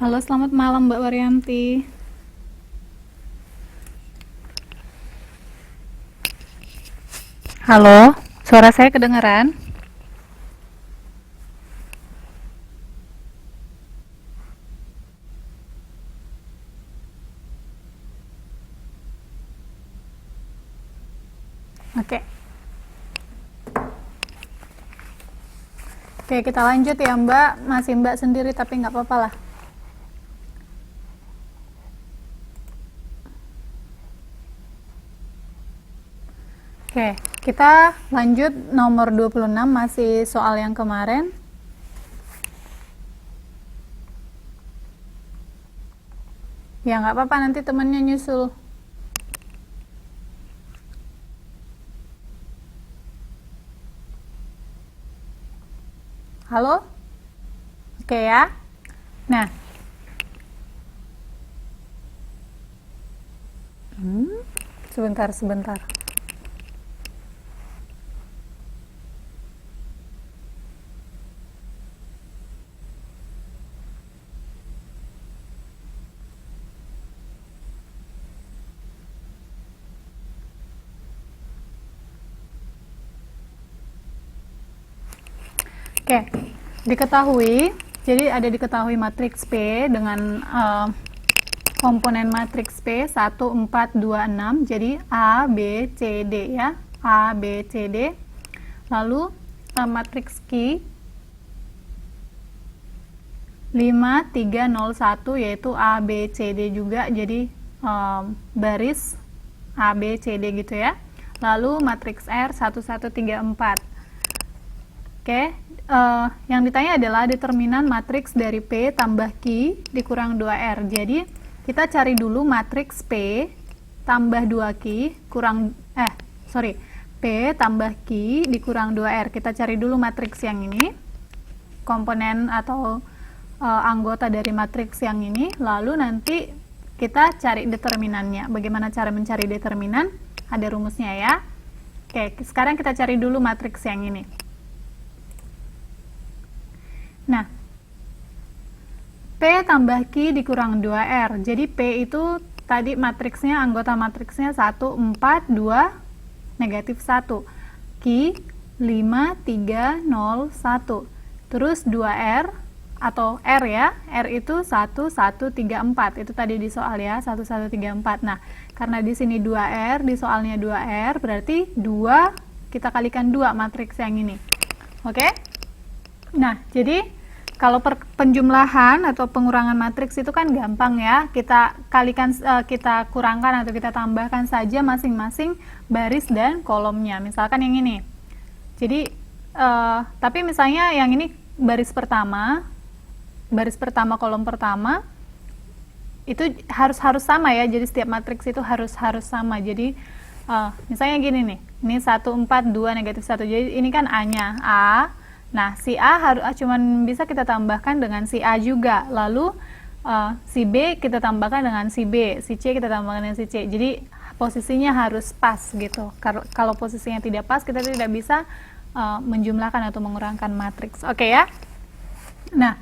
Halo, selamat malam Mbak Waryanti. Halo, suara saya kedengaran? Oke. Oke, kita lanjut ya Mbak. Masih Mbak sendiri tapi nggak apa-apa lah. Oke, kita lanjut nomor 26, masih soal yang kemarin. Ya nggak apa-apa, nanti temennya nyusul. Halo? Oke ya. Nah. Sebentar. Oke, diketahui, jadi ada diketahui matriks P dengan komponen matriks P 1, 4, 2, 6, jadi A, B, C, D ya, A, B, C, D. Lalu matriks Q 5, 3, 0, 1 yaitu A, B, C, D juga, jadi baris A, B, C, D gitu ya. Lalu matriks R 1, 1, 3, 4. Oke, yang ditanya adalah determinan matriks dari P tambah Q dikurang 2R. Jadi kita cari dulu matriks P tambah 2Q kurang P tambah Q dikurang 2R. Kita cari dulu matriks yang ini, komponen atau anggota dari matriks yang ini, lalu nanti kita cari determinannya. Bagaimana cara mencari determinan? Ada rumusnya ya. Oke, sekarang kita cari dulu matriks yang ini. Nah, P tambah Q dikurang 2R. Jadi P itu tadi matriksnya, anggota matriksnya 1, 4, 2, negatif 1. Q 5, 3, 0, 1. Terus 2R atau R ya. R itu 1, 1, 3, 4. Itu tadi di soal ya, 1, 1, 3, 4. Nah, karena di sini 2R, di soalnya 2R, berarti 2 kita kalikan 2 matriks yang ini. Oke? Nah, jadi kalau penjumlahan atau pengurangan matriks itu kan gampang ya. Kita kalikan, kita kurangkan atau kita tambahkan saja masing-masing baris dan kolomnya. Misalkan yang ini. Jadi, tapi misalnya yang ini baris pertama kolom pertama itu harus sama ya. Jadi setiap matriks itu harus sama. Jadi misalnya gini nih. Ini 1, 4, 2, negatif 1. Jadi ini kan A-nya A. Nah, si A cuman bisa kita tambahkan dengan si A juga. Lalu si B kita tambahkan dengan si B, si C kita tambahkan dengan si C. Jadi posisinya harus pas gitu. Kalau posisinya tidak pas, kita tidak bisa menjumlahkan atau mengurangkan matriks. Oke ya? Nah,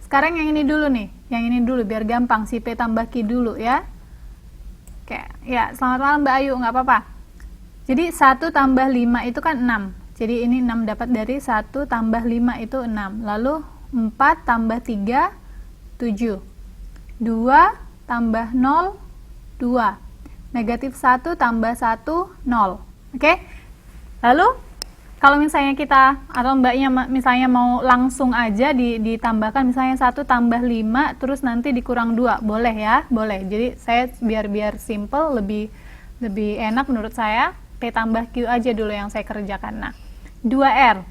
sekarang yang ini dulu nih. Yang ini dulu biar gampang, si P tambah Q dulu ya. Oke, ya selamat malam Mbak Ayu, nggak apa-apa. Jadi 1 tambah 5 itu kan 6. Jadi ini 6 dapat dari 1 tambah 5 itu 6. Lalu 4 tambah 3, 7. 2 tambah 0, 2. Negatif 1 tambah 1, 0. Oke? Lalu, kalau misalnya kita, atau Mbaknya misalnya mau langsung aja ditambahkan, misalnya 1 tambah 5, terus nanti dikurang 2, boleh ya? Boleh. Jadi saya biar simple, lebih enak menurut saya, P tambah Q aja dulu yang saya kerjakan. Nah, 2R.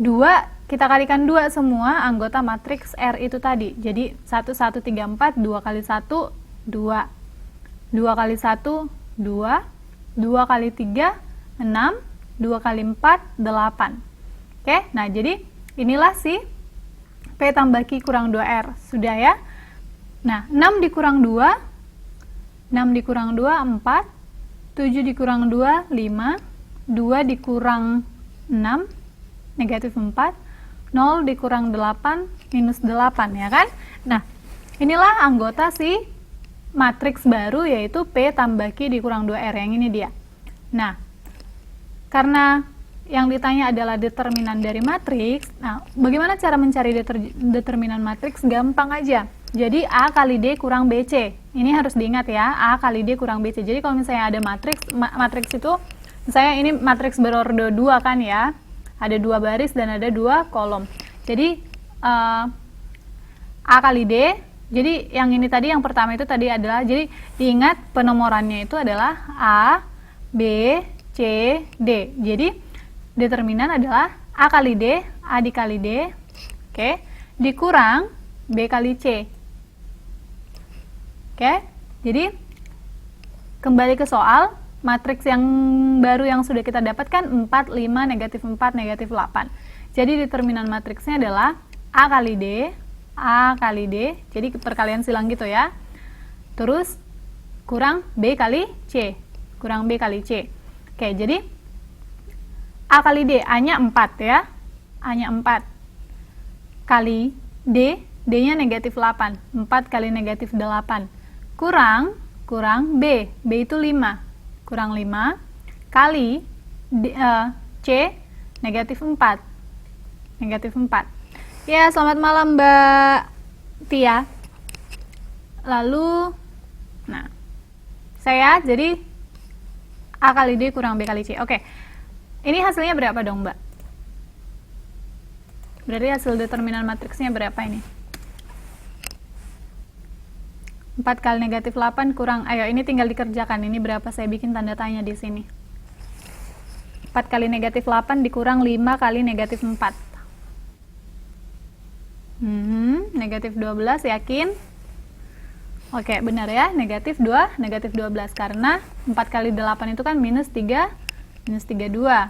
2, kita kalikan 2 semua anggota matriks R itu tadi. Jadi 1, 1, 3, 4, 2 kali 1, 2. 2 kali 1, 2. 2 kali 3, 6. 2 kali 4, 8. Oke, nah jadi inilah si P tambah Q kurang 2R. Sudah ya? Nah, 6 dikurang 2, 6 dikurang 2, 4. 7 dikurang 2, 5. 2 dikurang 6, negatif 4, 0 dikurang 8, minus 8, ya kan? Nah, inilah anggota si matriks baru, yaitu P tambah Q dikurang 2R, yang ini dia. Nah, karena yang ditanya adalah determinan dari matriks, nah, bagaimana cara mencari determinan matriks? Gampang aja. Jadi, A kali D kurang BC. Ini harus diingat ya, A kali D kurang BC. Jadi, kalau misalnya ada matriks itu, misalnya ini matriks berordo 2 kan ya, ada 2 baris dan ada 2 kolom. Jadi, A kali D, jadi yang ini tadi, yang pertama itu tadi adalah, jadi diingat penomorannya itu adalah A, B, C, D. Jadi, determinan adalah A kali D, A dikali D, oke, dikurang B kali C. Oke, jadi kembali ke soal, matriks yang baru yang sudah kita dapatkan 4, 5, negatif 4, negatif 8. Jadi determinan matriksnya adalah A kali D, A kali D, jadi perkalian silang gitu ya. Terus kurang B kali C, kurang B kali C. Oke, jadi A kali D, A-nya 4 ya, A-nya 4, kali D, D-nya negatif 8, 4 kali negatif 8, kurang B, B itu 5, kurang 5, kali C, negatif 4, negatif 4. Ya, selamat malam Mbak Tia. Lalu, nah, saya jadi A kali D kurang B kali C. Oke. Ini hasilnya berapa dong, Mbak? Berarti hasil determinan matriksnya berapa ini? 4 kali negatif 8 kurang, ayo ini tinggal dikerjakan. Ini berapa? Saya bikin tanda tanya di sini. 4 kali negatif 8 dikurang 5 kali negatif 4. Negatif 12, yakin? Oke, benar ya, negatif 2, negatif 12. Karena 4 kali 8 itu kan minus 3, minus 32,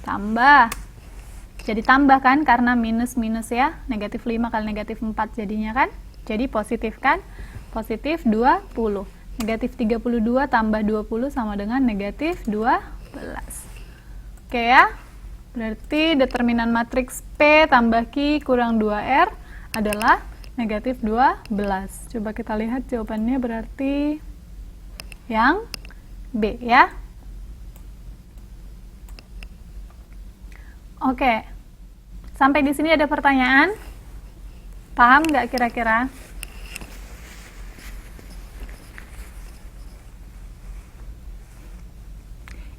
tambah, jadi tambah kan, karena minus ya, negatif 5 kali negatif 4 jadinya kan, jadi positif kan, positif 20, negatif 32 tambah 20 sama dengan negatif 12. Oke ya, berarti determinan matriks P tambah Q kurang 2R adalah negatif 12. Coba kita lihat jawabannya, berarti yang B ya. Oke, sampai di sini ada pertanyaan? Paham nggak kira-kira?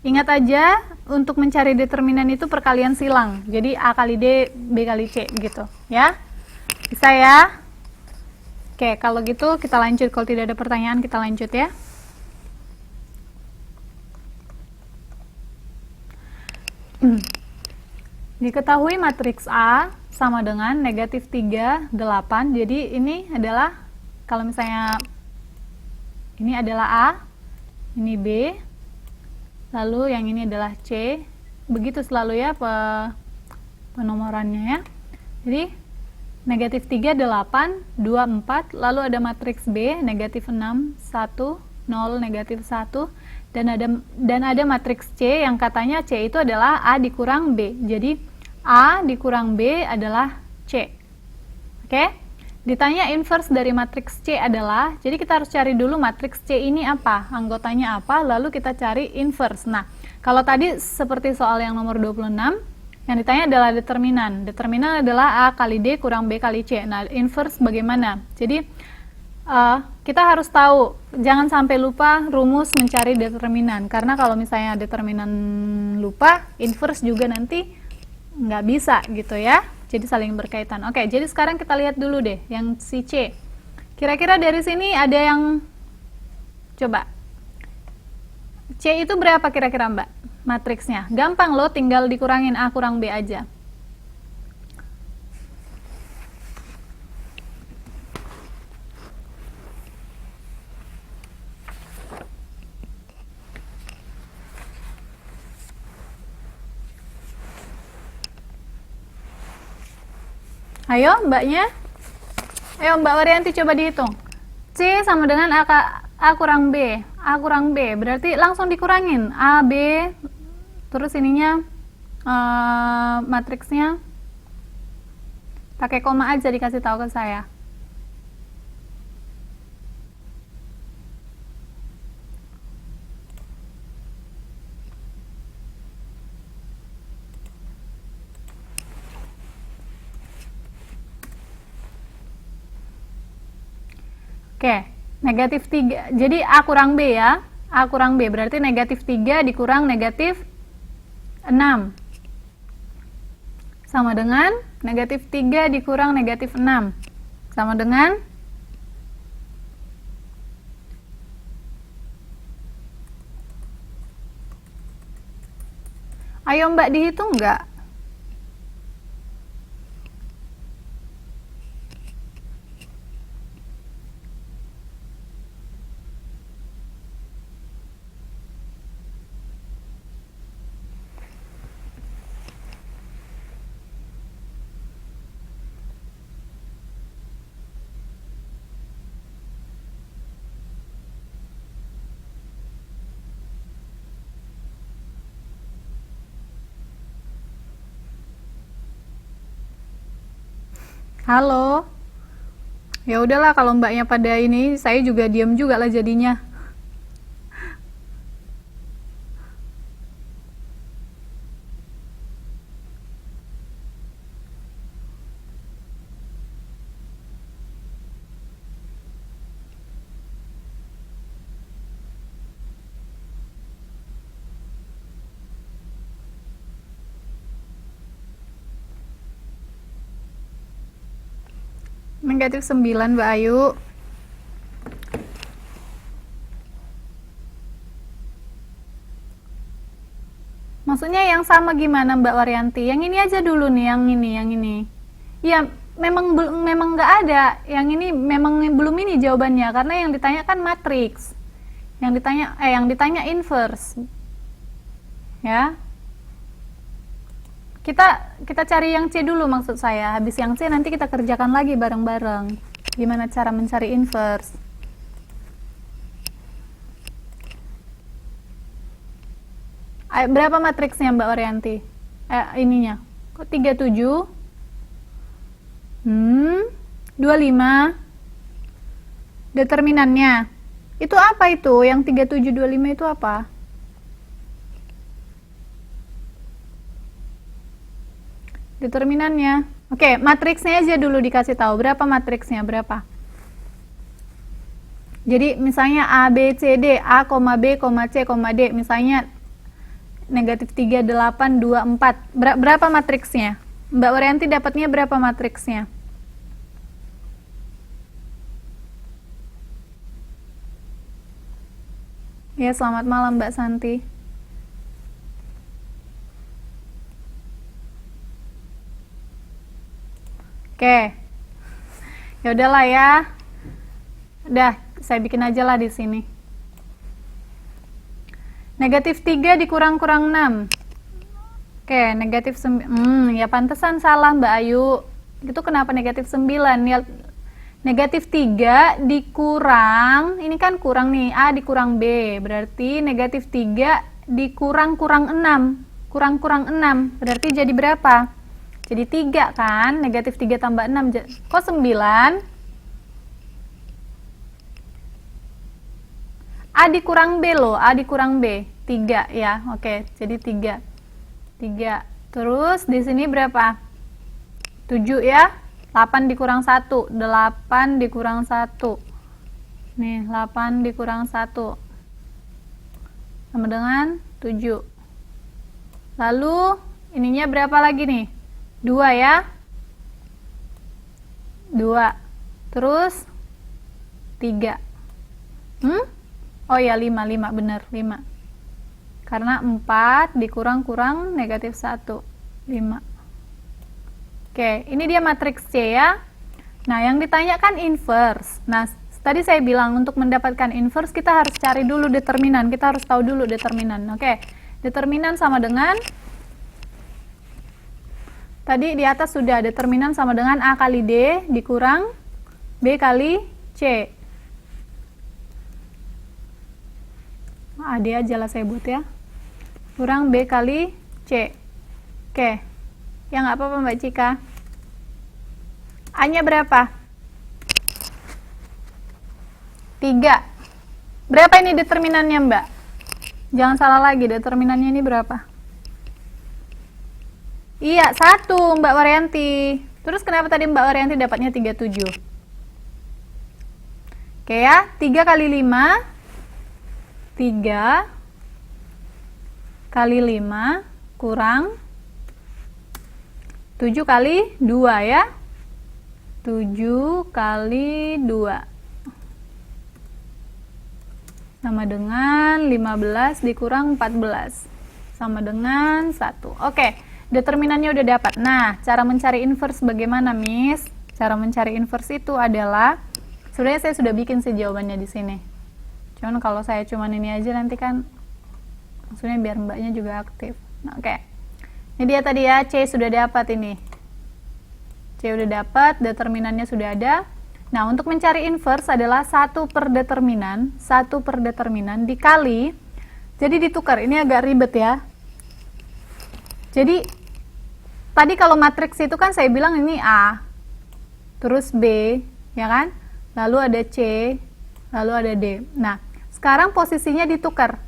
Ingat aja, untuk mencari determinan itu perkalian silang. Jadi A kali D, B kali C gitu, ya. Bisa ya? Oke, kalau gitu kita lanjut. Kalau tidak ada pertanyaan, kita lanjut ya. Diketahui matriks A sama dengan negatif 3, 8. Jadi ini adalah, kalau misalnya ini adalah A, ini B, lalu yang ini adalah C. Begitu selalu ya penomorannya ya. Jadi negatif 3, 8, 2, 4, lalu ada matriks B, negatif 6, 1, 0, negatif 1, dan ada matriks C yang katanya C itu adalah A dikurang B. Jadi A dikurang B adalah C. Oke? Ditanya inverse dari matriks C adalah, jadi kita harus cari dulu matriks C ini apa, anggotanya apa, lalu kita cari inverse. Nah, kalau tadi seperti soal yang nomor 26, yang ditanya adalah determinan. Determinan adalah A kali D kurang B kali C. Nah, inverse bagaimana? Jadi, kita harus tahu, jangan sampai lupa rumus mencari determinan. Karena kalau misalnya determinan lupa, inverse juga nanti nggak bisa gitu ya. Jadi saling berkaitan. Oke, jadi sekarang kita lihat dulu deh yang si C. Kira-kira dari sini ada yang, coba, C itu berapa kira-kira Mbak matriksnya? Gampang loh, tinggal dikurangin A kurang B aja. Ayo mbaknya, ayo Mbak Warianti coba dihitung. C sama dengan A kurang B, A kurang B, berarti langsung dikurangin A, B, Terus ininya matriksnya pakai koma aja, dikasih tahu ke saya. Oke, negatif 3. Jadi A kurang B ya. A kurang B berarti negatif 3 dikurang negatif 6. Sama dengan negatif 3 dikurang negatif 6. Sama dengan ayo Mbak dihitung nggak? Halo. Ya udahlah kalau Mbaknya pada ini, saya juga diam juga lah jadinya. Negatif 9 Mbak Ayu. Maksudnya yang sama gimana Mbak Waryanti? Yang ini aja dulu nih, yang ini. Ya, memang nggak ada. Yang ini memang belum ini jawabannya karena yang ditanya kan matriks. Yang ditanya inverse. Ya. Kita cari yang C dulu maksud saya. Habis yang C nanti kita kerjakan lagi bareng-bareng. Gimana cara mencari inverse? Berapa matriksnya Mbak Waryanti? Ininya. Kok 37? 25. Determinannya. Itu apa itu? Yang 37 25 itu apa? Determinannya. Oke, matriksnya aja dulu dikasih tahu. Berapa matriksnya? Berapa? Jadi misalnya A, B, C, D. A, B, C, D. Misalnya negatif 3, 8, 2, 4. Berapa matriksnya? Mbak Waryanti dapatnya berapa matriksnya? Ya, selamat malam Mbak Santi. Oke. Ya udahlah ya. Udah, saya bikin aja lah di sini. Negatif 3 dikurang-kurang 6. Oke, negatif 9. Ya pantesan salah Mbak Ayu. Itu kenapa negatif 9? Ya, negatif 3 dikurang, ini kan kurang nih, A dikurang B. Berarti negatif 3 dikurang-kurang 6. Kurang-kurang 6. Berarti jadi berapa? Jadi 3 kan, negatif 3 tambah 6, kok 9? A dikurang B loh, A dikurang B, 3 ya, oke, jadi 3. Terus di sini berapa? 7 ya, 8 dikurang 1, 8 dikurang 1, nih 8 dikurang 1, sama dengan 7. Lalu ininya berapa lagi nih? 2 ya, 2, terus 3, oh ya 5 bener, 5, karena 4 dikurang-kurang negatif 1, 5. Oke, ini dia matriks C ya. Nah, yang ditanyakan inverse. Nah, tadi saya bilang untuk mendapatkan inverse kita harus cari dulu determinan, kita harus tahu dulu determinan. Oke, determinan sama dengan, tadi di atas sudah, determinan sama dengan A kali D dikurang B kali C. AD aja lah saya buat ya. kurang B kali C. Oke, ya nggak apa-apa Mbak Cika. A-nya berapa? 3. Berapa ini determinannya Mbak? Jangan salah lagi, determinannya ini berapa? Iya, 1 Mbak Waryanti. Terus kenapa tadi Mbak Waryanti dapatnya 37? Oke ya, 3 kali 5. 3 kali 5 kurang 7 kali 2 ya. 7 kali 2 sama dengan 15 dikurang 14 sama dengan 1. Oke, determinannya udah dapat. Nah, cara mencari inverse bagaimana, Miss? Cara mencari inverse itu adalah, sebenarnya saya sudah bikin sih jawabannya di sini. Cuman kalau saya cuman ini aja nanti kan maksudnya biar mbaknya juga aktif. Nah, oke. Ini dia tadi ya, C sudah dapat ini. C udah dapat, determinannya sudah ada. Nah, untuk mencari inverse adalah 1 per determinan dikali, jadi ditukar, ini agak ribet ya. Jadi, tadi kalau matriks itu kan saya bilang ini A, terus B, ya kan? Lalu ada C, lalu ada D. Nah, sekarang posisinya ditukar.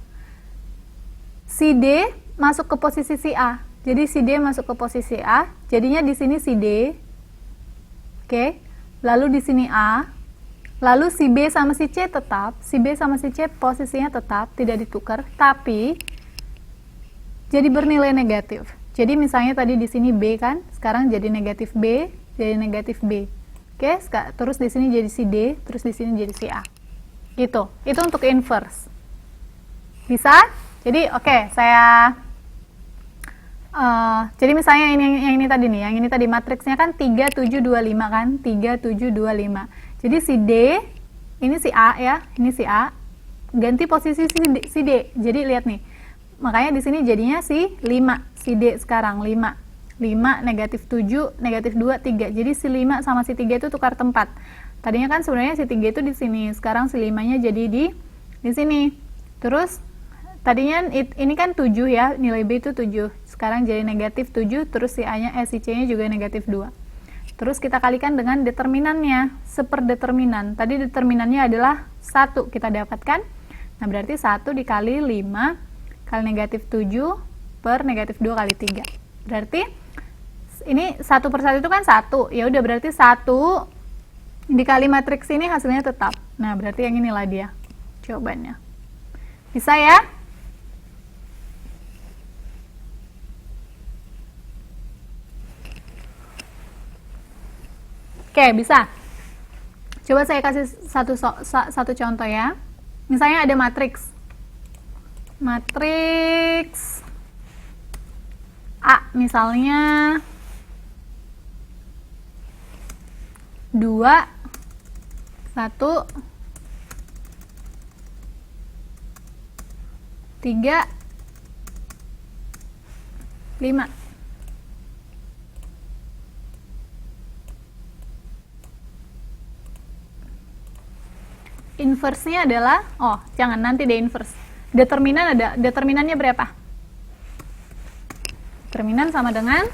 Si D masuk ke posisi si A. Jadi si D masuk ke posisi A, jadinya di sini si D. Oke. Lalu di sini A, lalu si B sama si C tetap, si B sama si C posisinya tetap, tidak ditukar, tapi jadi bernilai negatif. Jadi misalnya tadi di sini B kan, sekarang jadi negatif B, jadi negatif B. Oke, terus di sini jadi si D, terus di sini jadi si A. Gitu. Itu untuk inverse. Bisa? Jadi oke, saya jadi misalnya yang ini tadi nih, yang ini tadi matriksnya kan 3, 7, 2, 5 kan, 3, 7, 2, 5. Jadi si D, ini si A ya, ini si A, ganti posisi si D. Jadi lihat nih, makanya di sini jadinya si 5, si D sekarang 5. 5, negatif 7, negatif 2, 3. Jadi si 5 sama si 3 itu tukar tempat. Tadinya kan sebenarnya si 3 itu di sini, sekarang si 5-nya jadi di sini. Terus tadinya ini kan 7 ya, nilai B itu 7. Sekarang jadi negatif 7, terus si si C-nya juga negatif 2. Terus kita kalikan dengan determinannya, seperdeterminan. Tadi determinannya adalah 1 kita dapatkan. Nah, berarti 1 dikali 5 kali negatif 7 per negatif 2 kali 3. Berarti ini 1 per 1 itu kan 1. Ya udah, berarti 1 dikali matriks ini hasilnya tetap. Nah, berarti yang inilah dia jawabannya. Bisa ya? Oke, bisa. Coba saya kasih satu contoh ya. Misalnya ada matriks. Matriks A, misalnya 2, 1, 3, 5. Inverse-nya adalah, jangan, nanti deh inverse. Determinan ada, determinannya berapa? Determinan sama dengan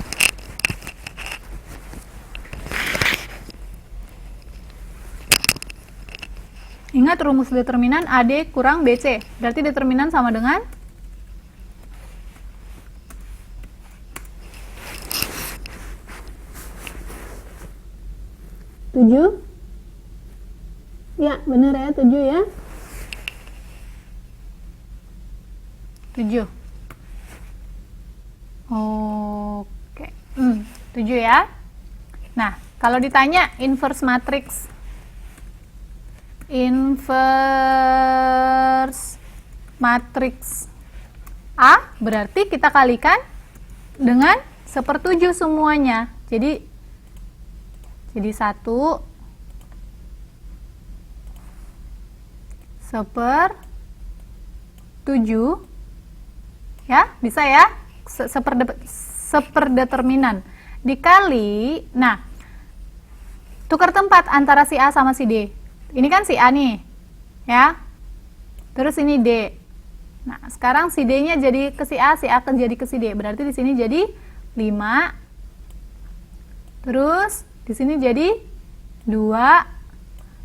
ingat rumus determinan AD kurang BC. Berarti determinan sama dengan 7. Ya, benar ya, 7 ya. 7. Oke. 7 ya. Nah, kalau ditanya inverse matrix. Inverse matrix A berarti kita kalikan dengan 1/7 semuanya. Jadi 1/7 ya, bisa ya, seperdeterminan dikali, nah tukar tempat antara si A sama si D. Ini kan si A nih ya, terus ini D, Nah, sekarang si D-nya jadi ke si A jadi ke si D. Berarti di sini jadi 5. Terus di sini jadi 2.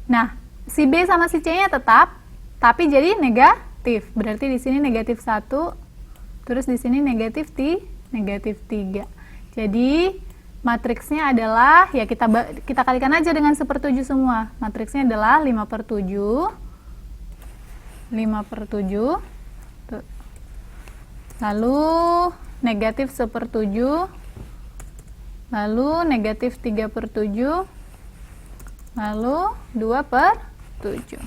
Nah, si B sama si C-nya tetap, tapi jadi negatif. Berarti di sini negatif 1. Terus di sini negatif 3. Jadi matriksnya adalah, ya kita kalikan aja dengan 1/7 semua. Matriksnya adalah 5/7. 5/7. Lalu negatif 1/7. Lalu negatif 3/7. Lalu 2/7.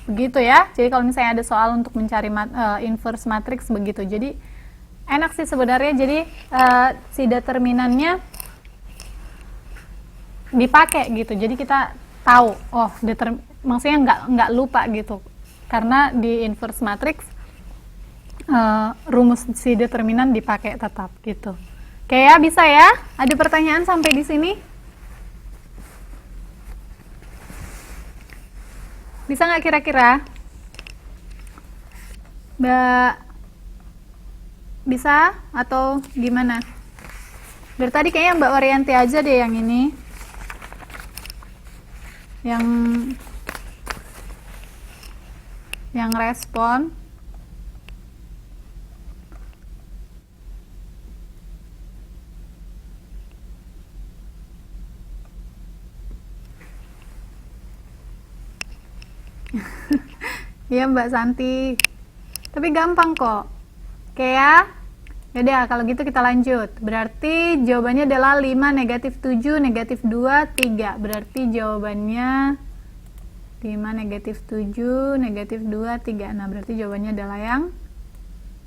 Begitu ya. Jadi kalau misalnya ada soal untuk mencari inverse matriks begitu. Jadi enak sih sebenarnya. Jadi si determinannya dipakai gitu. Jadi kita tahu, oh maksudnya nggak lupa gitu. Karena di inverse matrix rumus si determinan dipakai tetap gitu. Oke ya, bisa ya? Ada pertanyaan sampai di sini? Bisa nggak kira-kira? Mbak, bisa atau gimana? Dari tadi kayaknya Mbak Waryanti aja deh yang ini. Yang respon. Iya Mbak Santi, tapi gampang kok. Oke ya. Yaudah, kalau gitu kita lanjut. Berarti jawabannya adalah 5, negatif 7, negatif 2, 3. Berarti jawabannya 5, negatif 7, negatif 2, 3. Nah, berarti jawabannya adalah yang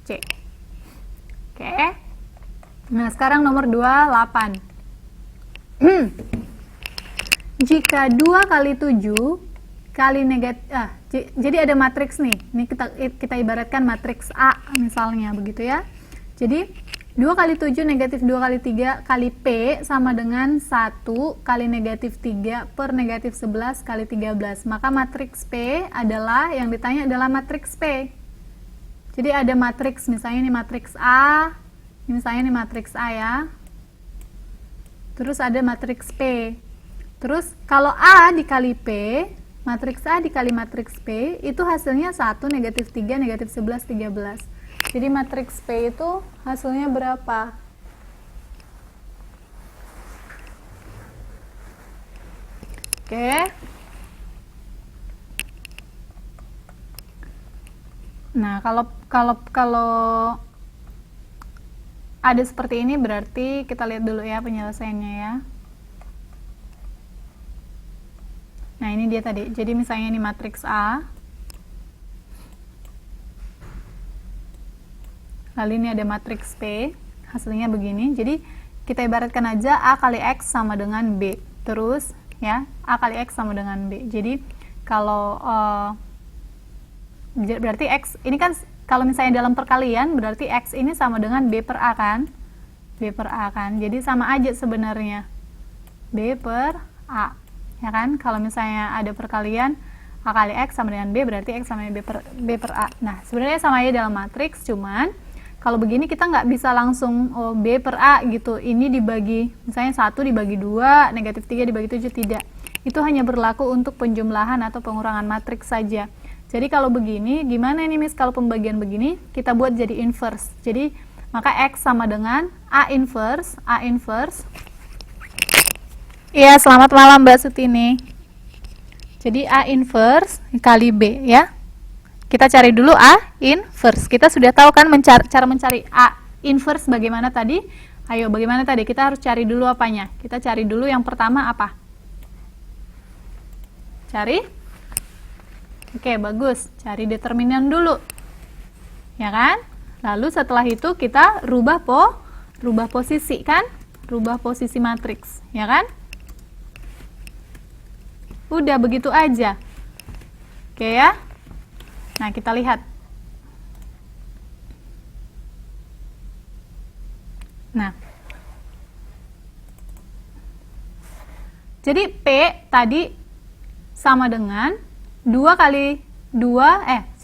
C. Oke. Nah, sekarang nomor 28. Jika 2 kali 7 kali negatif, jadi ada matriks nih. Ini kita ibaratkan matriks A misalnya, begitu ya. Jadi 2 kali 7 negatif 2 kali 3 kali P sama dengan 1 kali negatif 3 per negatif 11 kali 13. Maka matriks P adalah, yang ditanya adalah matriks P. Jadi ada matriks, misalnya ini matriks A, ini misalnya ini matriks A ya. Terus ada matriks P. Terus kalau A dikali P, matriks A dikali matriks P, itu hasilnya 1, negatif 3, negatif 11, 13. Jadi matriks P itu hasilnya berapa? Oke. Nah, kalau ada seperti ini berarti kita lihat dulu ya penyelesaiannya ya. Nah, ini dia tadi. Jadi misalnya ini matriks A. Lalu ini ada matriks P, hasilnya begini. Jadi kita ibaratkan aja A kali X sama dengan B. Terus ya, A kali X sama dengan B. Jadi kalau berarti X ini kan kalau misalnya dalam perkalian berarti X ini sama dengan B per A kan? B per A kan. Jadi sama aja sebenarnya. B per A. Ya kan? Kalau misalnya ada perkalian A kali X sama dengan B berarti X sama dengan B per A. Nah, sebenarnya sama aja dalam matriks, cuman kalau begini kita nggak bisa langsung B per A gitu, ini dibagi, misalnya 1 dibagi 2, negatif 3 dibagi 7, tidak. Itu hanya berlaku untuk penjumlahan atau pengurangan matriks saja. Jadi kalau begini, gimana ini Miss kalau pembagian begini, kita buat jadi inverse. Jadi maka X sama dengan A inverse. Iya, selamat malam Mbak Sutini. Jadi A inverse kali B ya. Kita cari dulu A inverse. Kita sudah tahu kan cara mencari A inverse bagaimana tadi? Ayo, bagaimana tadi? Kita harus cari dulu apanya? Kita cari dulu yang pertama apa? Cari? Oke, bagus. Cari determinan dulu. Ya kan? Lalu setelah itu kita rubah posisi kan? Rubah posisi matriks, ya kan? Udah begitu aja. Oke ya? Nah, kita lihat. Nah, jadi P tadi sama dengan 2 kali 2,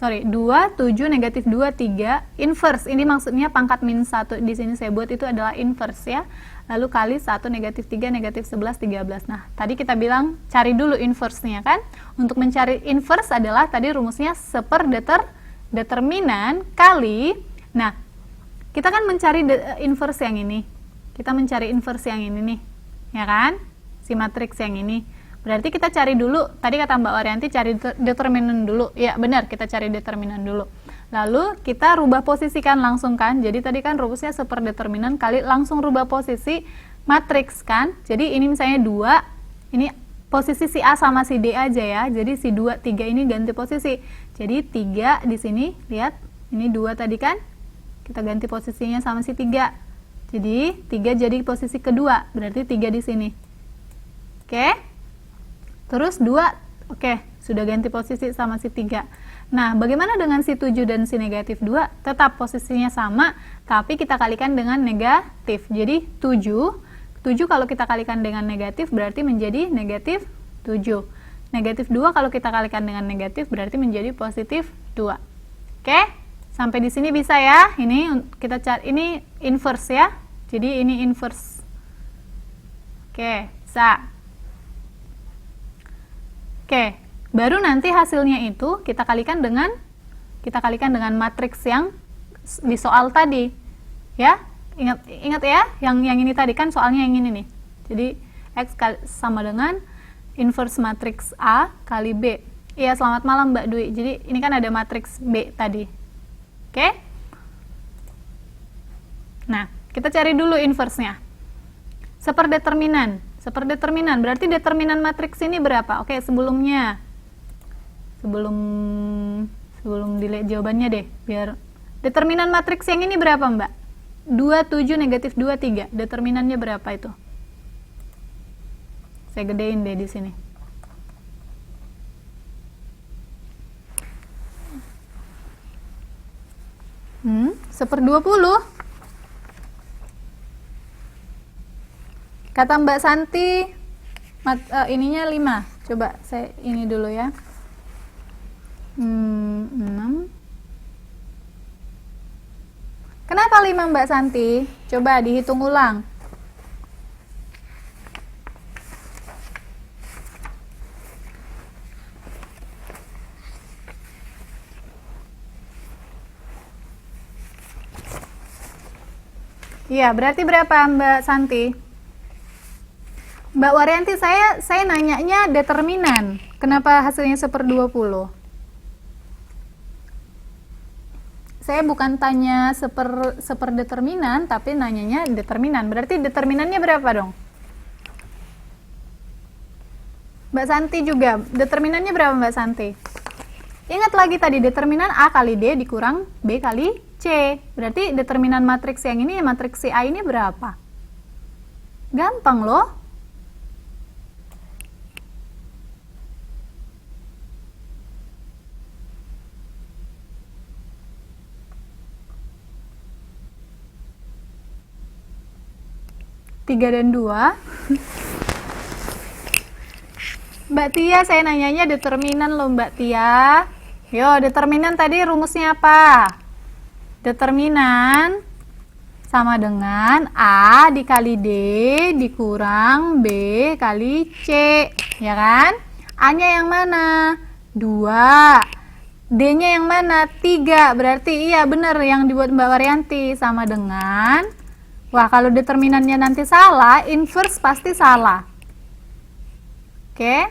7, negatif 2, 3, inverse. Ini maksudnya pangkat min 1 di sini saya buat itu adalah inverse ya. Lalu kali 1, negatif 3, negatif 11, 13. Nah, tadi kita bilang cari dulu inverse-nya kan. Untuk mencari inverse adalah tadi rumusnya determinan kali. Nah, kita kan mencari inverse yang ini. Kita mencari inverse yang ini nih. Ya kan? Si matriks yang ini. Berarti kita cari dulu, tadi kata Mbak Waryanti cari determinan dulu. Ya benar, kita cari determinan dulu. Lalu kita rubah posisikan langsung kan. Jadi tadi kan rumusnya seperdeterminan kali langsung rubah posisi matriks kan. Jadi ini misalnya 2, ini posisi si A sama si D aja ya. Jadi si 2, 3 ini ganti posisi. Jadi 3 di sini, lihat. Ini 2 tadi kan. Kita ganti posisinya sama si 3. Jadi 3 jadi posisi kedua, berarti 3 di sini. Oke? Terus 2, oke, sudah ganti posisi sama si 3. Nah, bagaimana dengan si 7 dan si negatif 2? Tetap posisinya sama, tapi kita kalikan dengan negatif. Jadi 7 kalau kita kalikan dengan negatif berarti menjadi negatif 7. Negatif 2 kalau kita kalikan dengan negatif berarti menjadi positif 2. Oke? Sampai di sini bisa ya? Ini kita cari, ini inverse ya. Jadi ini inverse. Oke, bisa. Oke, baru nanti hasilnya itu kita kalikan dengan matriks yang di soal tadi. Ya, ingat ya, yang ini tadi kan soalnya yang ini nih. Jadi X sama dengan inverse matriks A kali B. Iya, selamat malam Mbak Dwi. Jadi ini kan ada matriks B tadi. Oke? Nah, kita cari dulu inverse-nya. Seperdeterminan berarti determinan matriks ini berapa? Oke, sebelum dilihat jawabannya deh, biar determinan matriks yang ini berapa Mbak? 2, 7, negatif 2, 3. Determinannya berapa itu? Saya gedein deh di sini. Seper 20. Kata Mbak Santi, ininya 5. Coba saya ini dulu ya. 6. Kenapa 5 Mbak Santi? Coba dihitung ulang. Iya, berarti berapa Mbak Santi? Mbak Waryanti, saya nanyanya determinan. Kenapa hasilnya seper 20? Saya bukan tanya seper determinan, tapi nanyanya determinan. Berarti determinannya berapa dong? Mbak Santi juga, determinannya berapa Mbak Santi? Ingat lagi tadi, determinan A kali D dikurang B kali C. Berarti determinan matriks yang ini, matriks si A ini berapa? Gampang loh. Tiga dan 2. Mbak Tia, saya nanyanya determinan loh Mbak Tia. Yo, determinan tadi rumusnya apa? Determinan sama dengan A dikali D dikurang B kali C, ya kan? A-nya yang mana? 2. D-nya yang mana? 3. Berarti iya benar yang dibuat Mbak Waryanti, sama dengan, wah kalau determinannya nanti salah, inverse pasti salah. Oke,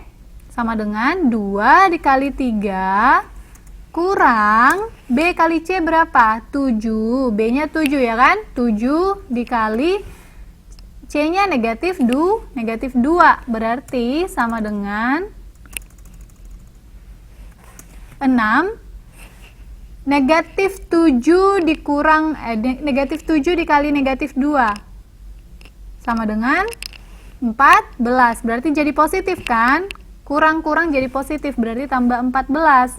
sama dengan 2 dikali 3 kurang B kali C berapa? 7. B-nya 7 ya kan? 7 dikali C-nya negatif 2. Berarti sama dengan 6. Negatif 7 dikurang negatif 7 dikali negatif 2 sama dengan 14. Berarti jadi positif kan? Kurang-kurang jadi positif, berarti tambah 14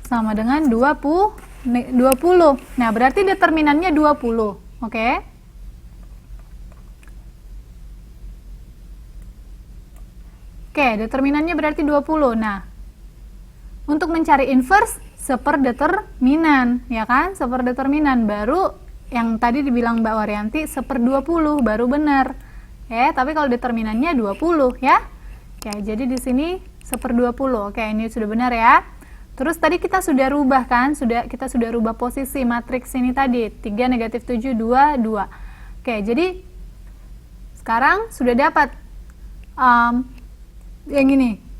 sama dengan 20. Nah, berarti determinannya 20. Oke? Oke, determinannya berarti 20. Nah, Untuk mencari inverse, seperdeterminan, ya kan? Seperdeterminan, baru yang tadi dibilang Mbak Waryanti, 1/20, baru benar. Tapi kalau determinannya 20, ya. Jadi di sini 1/20. Ini sudah benar ya. Terus tadi kita sudah rubah kan? Kita sudah rubah posisi matriks ini tadi, 3, -7, 2, 2. Jadi sekarang sudah dapat yang ini.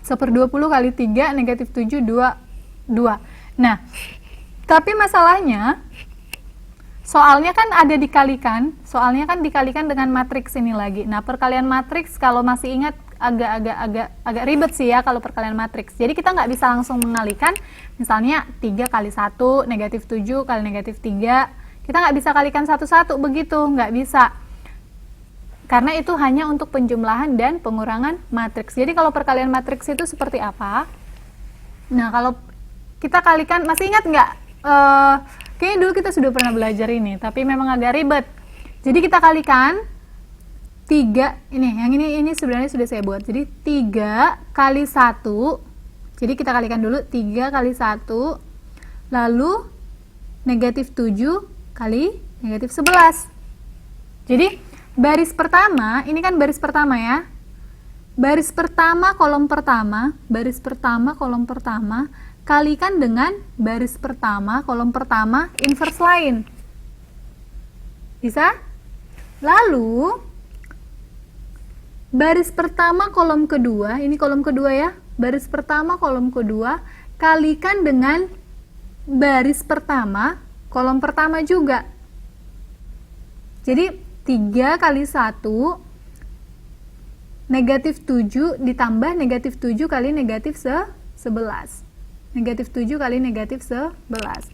1/20 kali 3, -7, 2, 2. Nah, tapi masalahnya, soalnya kan ada dikalikan, dengan matriks ini lagi. Nah, perkalian matriks kalau masih ingat agak ribet sih ya kalau perkalian matriks. Jadi kita nggak bisa langsung mengalikan, misalnya 3 kali 1, -7 kali -3. Kita nggak bisa kalikan satu-satu begitu, nggak bisa. Karena itu hanya untuk penjumlahan dan pengurangan matriks. Jadi kalau perkalian matriks itu seperti apa? Nah, kalau kita kalikan, masih ingat nggak? Kayaknya dulu kita sudah pernah belajar ini, tapi memang agak ribet. Jadi kita kalikan 3, yang ini sebenarnya sudah saya buat. Jadi 3 kali 1, jadi kita kalikan dulu 3 kali 1, lalu -7 kali -11. Jadi baris pertama, ini kan baris pertama ya. Baris pertama kolom pertama, kalikan dengan baris pertama kolom pertama inverse lain. Bisa? Lalu baris pertama kolom kedua, ini kolom kedua ya. Baris pertama kolom kedua kalikan dengan baris pertama kolom pertama juga. Jadi 3 kali 1, -7 ditambah -7 kali -11. -7 kali -11.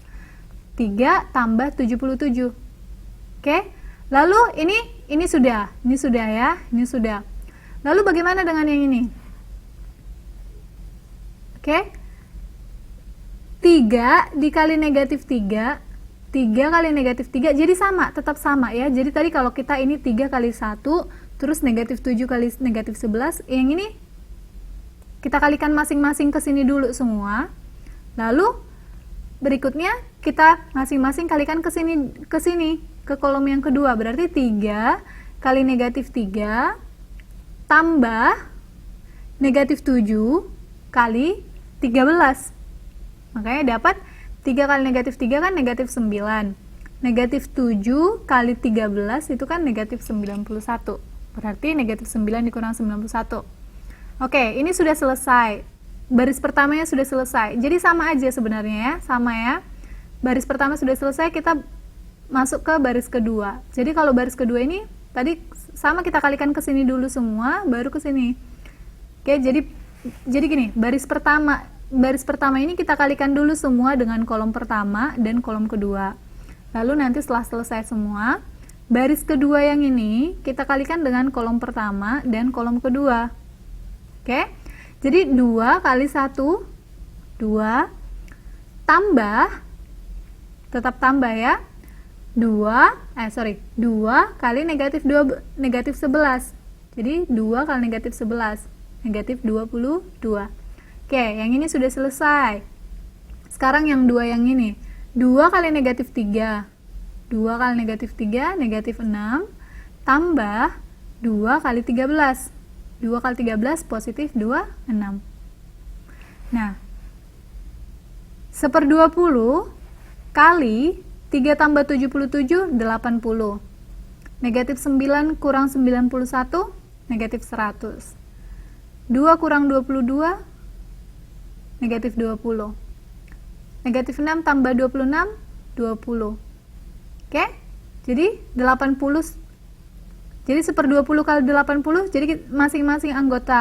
3 tambah 77. Lalu ini sudah ya, ini sudah. Lalu bagaimana dengan yang ini? 3 dikali -3, 3 kali -3, jadi tetap sama ya. Jadi tadi kalau kita ini 3 kali 1, terus -7 kali -11, yang ini kita kalikan masing-masing ke sini dulu semua. Lalu berikutnya kita masing-masing kalikan ke sini, ke kolom yang kedua. Berarti 3 kali -3 tambah -7 kali 13. Makanya dapat 3 kali -3 kan -9. -7 kali 13 itu kan -91. Berarti -9 dikurang 91. Ini sudah selesai. Baris pertamanya sudah selesai. Jadi sama aja sebenarnya ya, sama ya. Baris pertama sudah selesai, kita masuk ke baris kedua. Jadi kalau baris kedua ini tadi sama, kita kalikan ke sini dulu semua, baru ke sini. Jadi gini, baris pertama ini kita kalikan dulu semua dengan kolom pertama dan kolom kedua. Lalu nanti setelah selesai semua, baris kedua yang ini kita kalikan dengan kolom pertama dan kolom kedua. Jadi 2 kali 1, 2, tambah, tetap tambah ya, 2 kali -11. Jadi 2 kali -11, -22. Yang ini sudah selesai. Sekarang yang 2 yang ini, 2 kali -3, 2 kali -3, -6, tambah 2 kali 13. 2 kali 13 positif 2, 6. Nah, 1/20 kali 3 tambah 77, 80. -9 kurang 91, -100. 2 kurang 22, -20. -6 tambah 26, 20. Jadi 80. Jadi 1/20 kali 80, jadi masing-masing anggota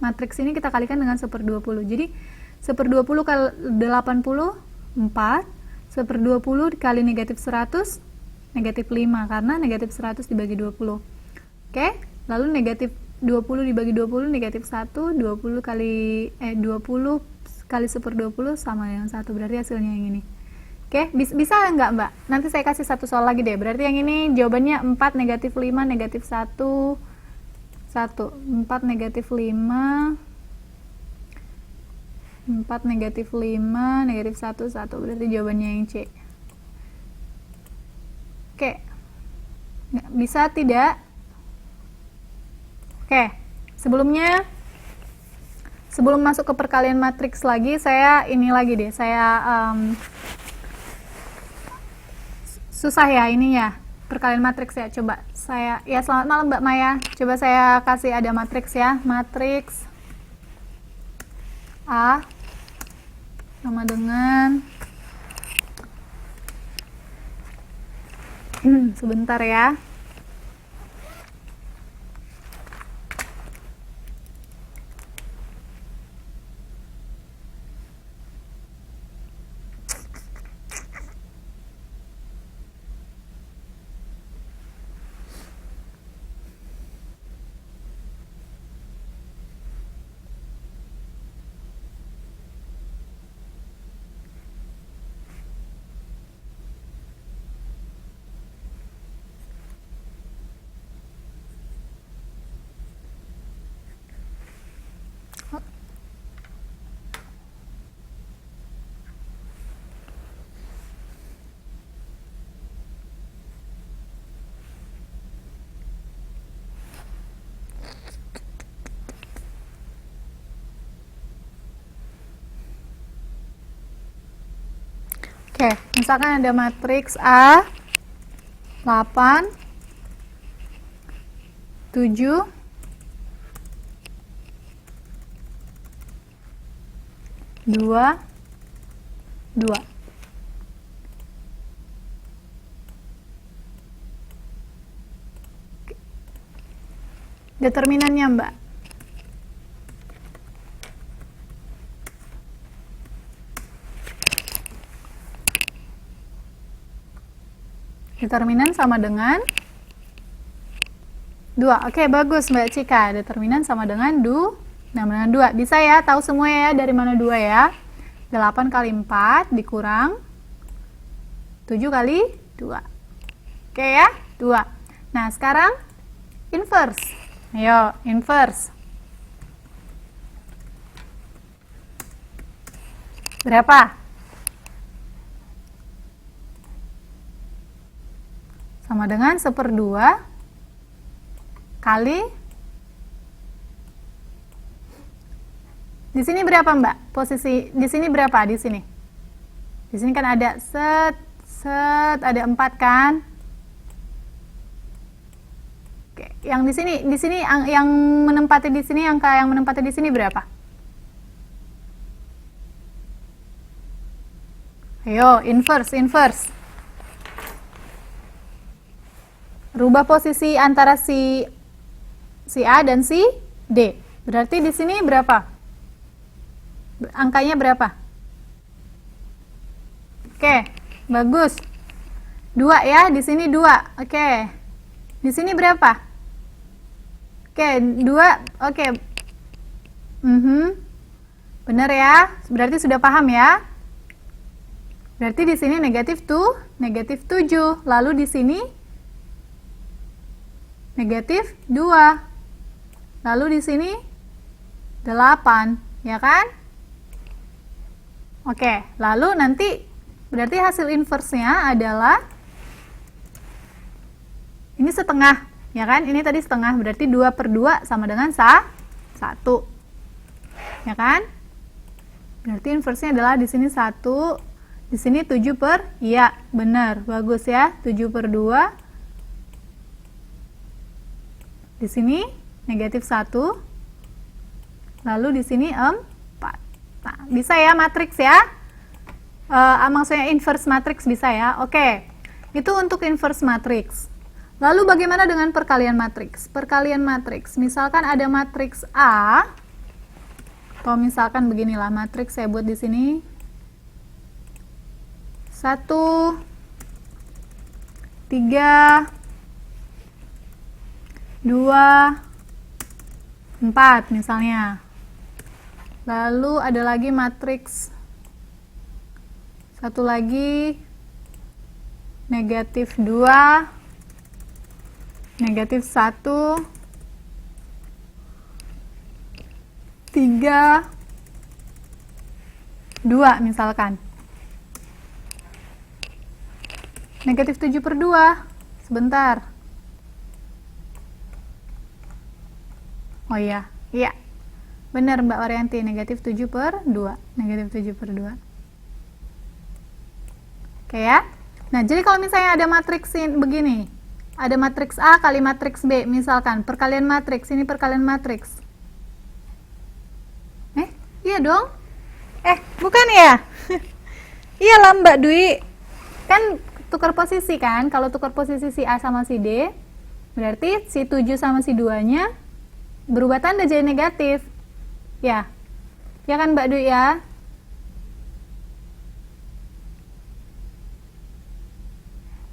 matriks ini kita kalikan dengan 1/20. Jadi 1/20 kali 80, 4. 1/20 kali -100, -5, karena -100 dibagi 20. Lalu -20 dibagi 20, -1, 20 kali 1/20 sama dengan 1, berarti hasilnya yang ini. Bisa nggak Mbak? Nanti saya kasih satu soal lagi deh. Berarti yang ini jawabannya 4, -5, -1, 1. 4, -5, 4, negatif 5, negatif 1, 1. Berarti jawabannya yang C. Oke. Bisa tidak? Oke. Sebelum masuk ke perkalian matriks lagi, saya ini lagi deh. Susah ya ini ya. Perkalian matriks ya. Coba selamat malam Mbak Maya. Coba saya kasih ada matriks ya. Matriks A sama dengan sebentar ya. Oke, misalkan ada matriks A 8 7 2 2. Determinannya, Mbak. Determinan sama dengan 2. Oke, bagus Mbak Cika. Determinan sama dengan 2. Bisa ya, tahu semua ya dari mana 2 ya. 8 kali 4 dikurang 7 kali 2. Oke ya, 2. Nah, sekarang inverse. Ayo, inverse. Berapa? Sama dengan 1/2 kali, di sini berapa Mbak? Posisi di sini berapa? Di sini kan ada ada 4 kan? Oke, yang di sini yang menempati di sini, angka yang menempati di sini berapa? Ayo, inverse. Rubah posisi antara si A dan si D. Berarti di sini berapa? Angkanya berapa? Oke, bagus. 2 ya, di sini 2. Oke. Di sini berapa? Oke, 2. Oke. Benar ya? Berarti sudah paham ya? Berarti di sini negatif 7. Lalu di sini negatif 2. Lalu di sini 8, ya kan? Oke, lalu nanti berarti hasil inverse-nya adalah ini setengah, ya kan? Ini tadi setengah, berarti 2/2 sama dengan 1. Ya kan? Berarti inverse-nya adalah di sini 1, di sini 7 iya, benar. Bagus ya. 7/2. Di sini negatif 1, lalu di sini 4. Nah, bisa ya matriks ya? Maksudnya inverse matriks bisa ya? Oke, itu untuk inverse matriks. Lalu bagaimana dengan perkalian matriks? Perkalian matriks, misalkan ada matriks A, atau misalkan beginilah matriks saya buat di sini. 1, 3, 2, 4 misalnya. Lalu ada lagi matriks satu lagi, negatif 2, negatif 1, 3, 2 misalkan. Negatif 7/2. Sebentar. Oh iya, iya. Benar Mbak Waryanti, negatif 7/2. Negatif 7/2. Oke ya. Nah, jadi kalau misalnya ada matriks begini, ada matriks A kali matriks B, misalkan perkalian matriks, ini perkalian matriks. Iya dong. Bukan ya? Iyalah Mbak Dwi. Kan tukar posisi kan? Kalau tukar posisi si A sama si D, berarti si 7 sama si 2-nya berubah tanda jadi negatif. Ya. Ya kan Mbak Dwi ya?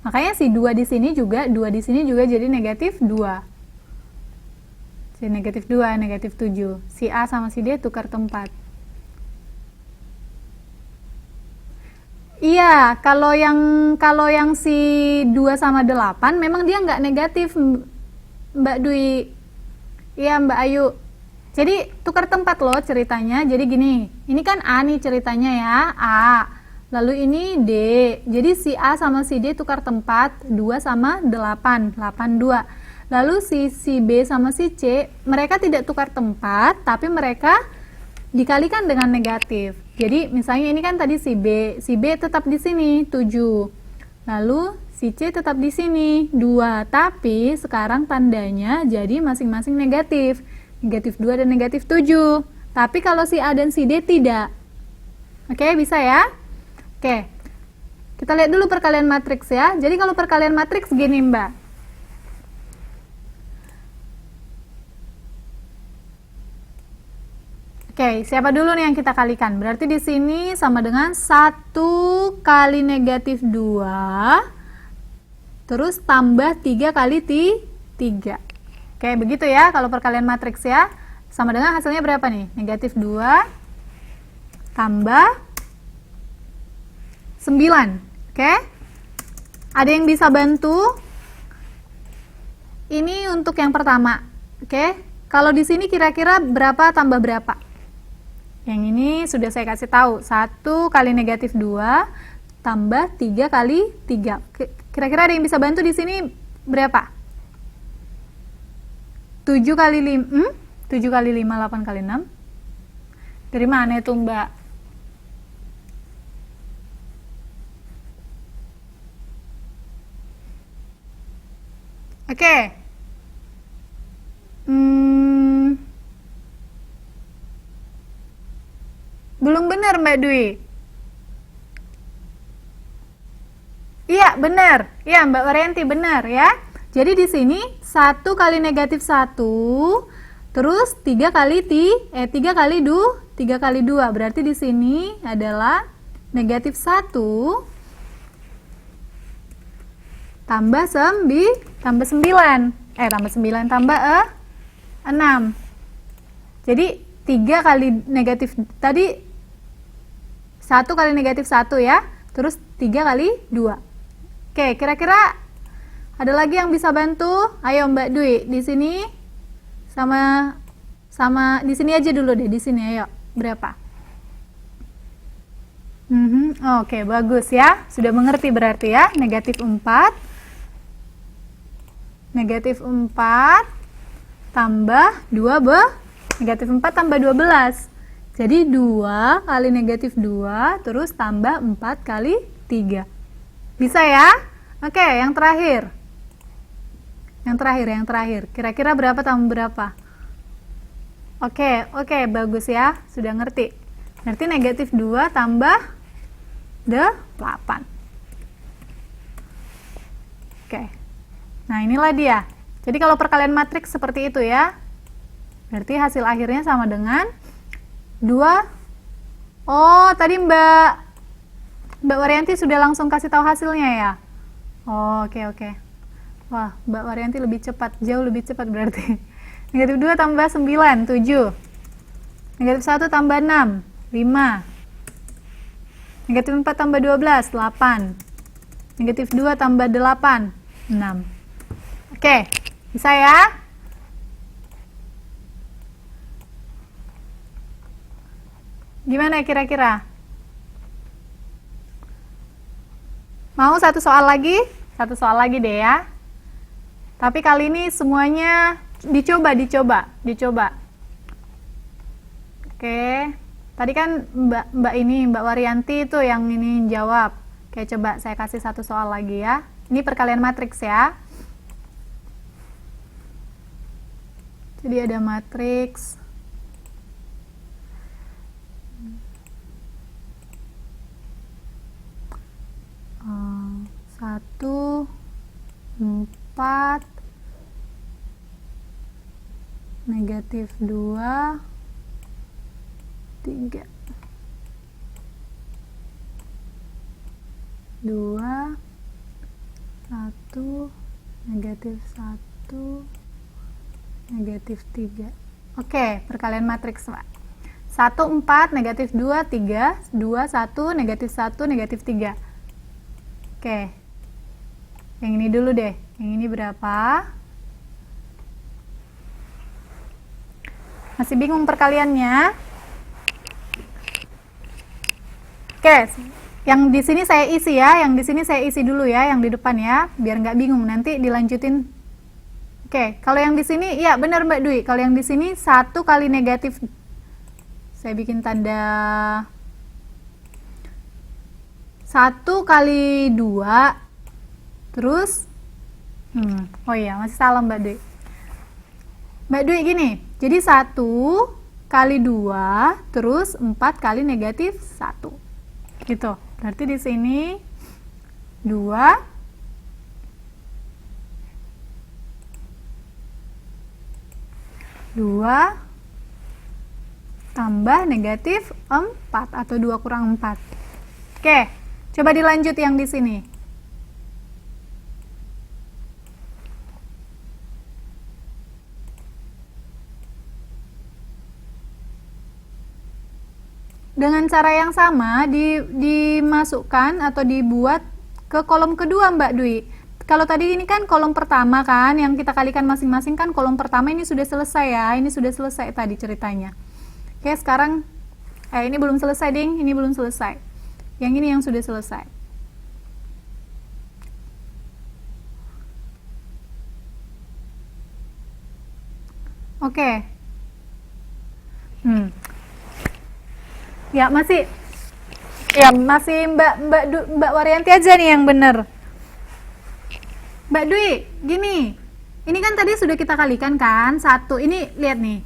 Makanya si 2 di sini juga jadi negatif 2. Jadi negatif 2, negatif 7. Si A sama si D tukar tempat. Iya, kalau yang si 2 sama 8 memang dia nggak negatif, Mbak Dwi. Iya, Mbak Ayu. Jadi tukar tempat loh ceritanya. Jadi gini, ini kan A nih ceritanya ya, A. Lalu ini D. Jadi si A sama si D tukar tempat, 2 sama 8, 82. Lalu si B sama si C, mereka tidak tukar tempat, tapi mereka dikalikan dengan negatif. Jadi misalnya ini kan tadi si B tetap di sini 7. Lalu si C tetap di sini 2, tapi sekarang tandanya jadi masing-masing negatif. Negatif 2 dan negatif 7. Tapi kalau si A dan si D tidak. Oke, bisa ya? Oke. Kita lihat dulu perkalian matriks ya. Jadi kalau perkalian matriks gini, Mbak. Oke, siapa dulu nih yang kita kalikan? Berarti di sini sama dengan 1 kali negatif 2, terus tambah 3 kali 3. Oke, begitu ya kalau perkalian matriks ya. Sama dengan hasilnya berapa nih? Negatif 2 tambah 9. Oke? Ada yang bisa bantu? Ini untuk yang pertama. Oke? Kalau di sini kira-kira berapa tambah berapa? Yang ini sudah saya kasih tahu, 1 kali negatif 2 tambah 3 kali 3. Kira-kira ada yang bisa bantu di sini berapa? 7 kali 5, 7 kali 5, 8 kali 6. Dari mana itu, Mbak? Oke. Belum benar Mbak Dwi. Iya, benar. Iya, Mbak Waryanti benar ya. Jadi di sini 1 kali negatif 1, terus 3 kali 3 kali 2. Berarti di sini adalah negatif 1 tambah 9. Tambah 9 tambah 6. Jadi 3 kali negatif tadi 1 kali negatif 1 ya, terus 3 kali 2. Oke, kira-kira ada lagi yang bisa bantu? Ayo Mbak Dwi, di sini sama di sini aja dulu deh, di sini ayo. Berapa? Oke, bagus ya. Sudah mengerti berarti ya. Negatif 4. Negatif 4 tambah 2 negatif 4 tambah 12. Jadi 2 kali negatif 2 terus tambah 4 kali 3. Bisa ya? Oke, yang terakhir. Yang terakhir. Kira-kira berapa tambah berapa? Oke, bagus ya. Sudah ngerti. Berarti negatif 2 tambah 8. Oke. Nah, inilah dia. Jadi kalau perkalian matriks seperti itu ya. Berarti hasil akhirnya sama dengan 2. Oh, tadi Mbak Waryanti sudah langsung kasih tahu hasilnya ya? Oh, oke. Wah, Mbak Waryanti lebih cepat, jauh lebih cepat berarti. Negatif 2 tambah 9, 7. Negatif 1 tambah 6, 5. Negatif 4 tambah 12, 8. Negatif 2 tambah 8, 6. Oke, bisa ya? Gimana kira-kira? Mau satu soal lagi? Satu soal lagi deh ya. Tapi kali ini semuanya dicoba. Oke. Tadi kan Mbak Waryanti itu yang ini jawab. Oke, coba saya kasih satu soal lagi ya. Ini perkalian matriks ya. Jadi ada matriks 1, 4, negatif 2, 3, 2, 1, negatif 1, negatif 3. Oke, perkalian matriks, Pak. 1, 4, negatif 2, 3, 2, 1, negatif 1, negatif 3. Oke, yang ini dulu deh. Yang ini berapa? Masih bingung perkaliannya? Oke, yang di sini saya isi ya. Yang di sini saya isi dulu ya, yang di depan ya, biar nggak bingung. Nanti dilanjutin. Oke, kalau yang di sini, ya benar Mbak Dwi. Kalau yang di sini 1 kali negatif, saya bikin tanda 1 kali 2, terus, oh iya, masih salah Mbak Dwi. Mbak Dwi gini, jadi 1 kali 2, terus 4 kali negatif 1. Gitu, berarti di sini 2, tambah negatif 4 atau 2 kurang 4. Oke. Coba dilanjut yang di sini. Dengan cara yang sama dimasukkan atau dibuat ke kolom kedua Mbak Dwi. Kalau tadi ini kan kolom pertama kan, yang kita kalikan masing-masing kan kolom pertama ini sudah selesai ya. Ini sudah selesai tadi ceritanya. Oke, sekarang ini belum selesai ding, ini belum selesai. Yang ini yang sudah selesai. Oke. Ya, masih Mbak Waryanti aja nih yang bener. Mbak Dwi, gini. Ini kan tadi sudah kita kalikan kan? 1. Ini lihat nih.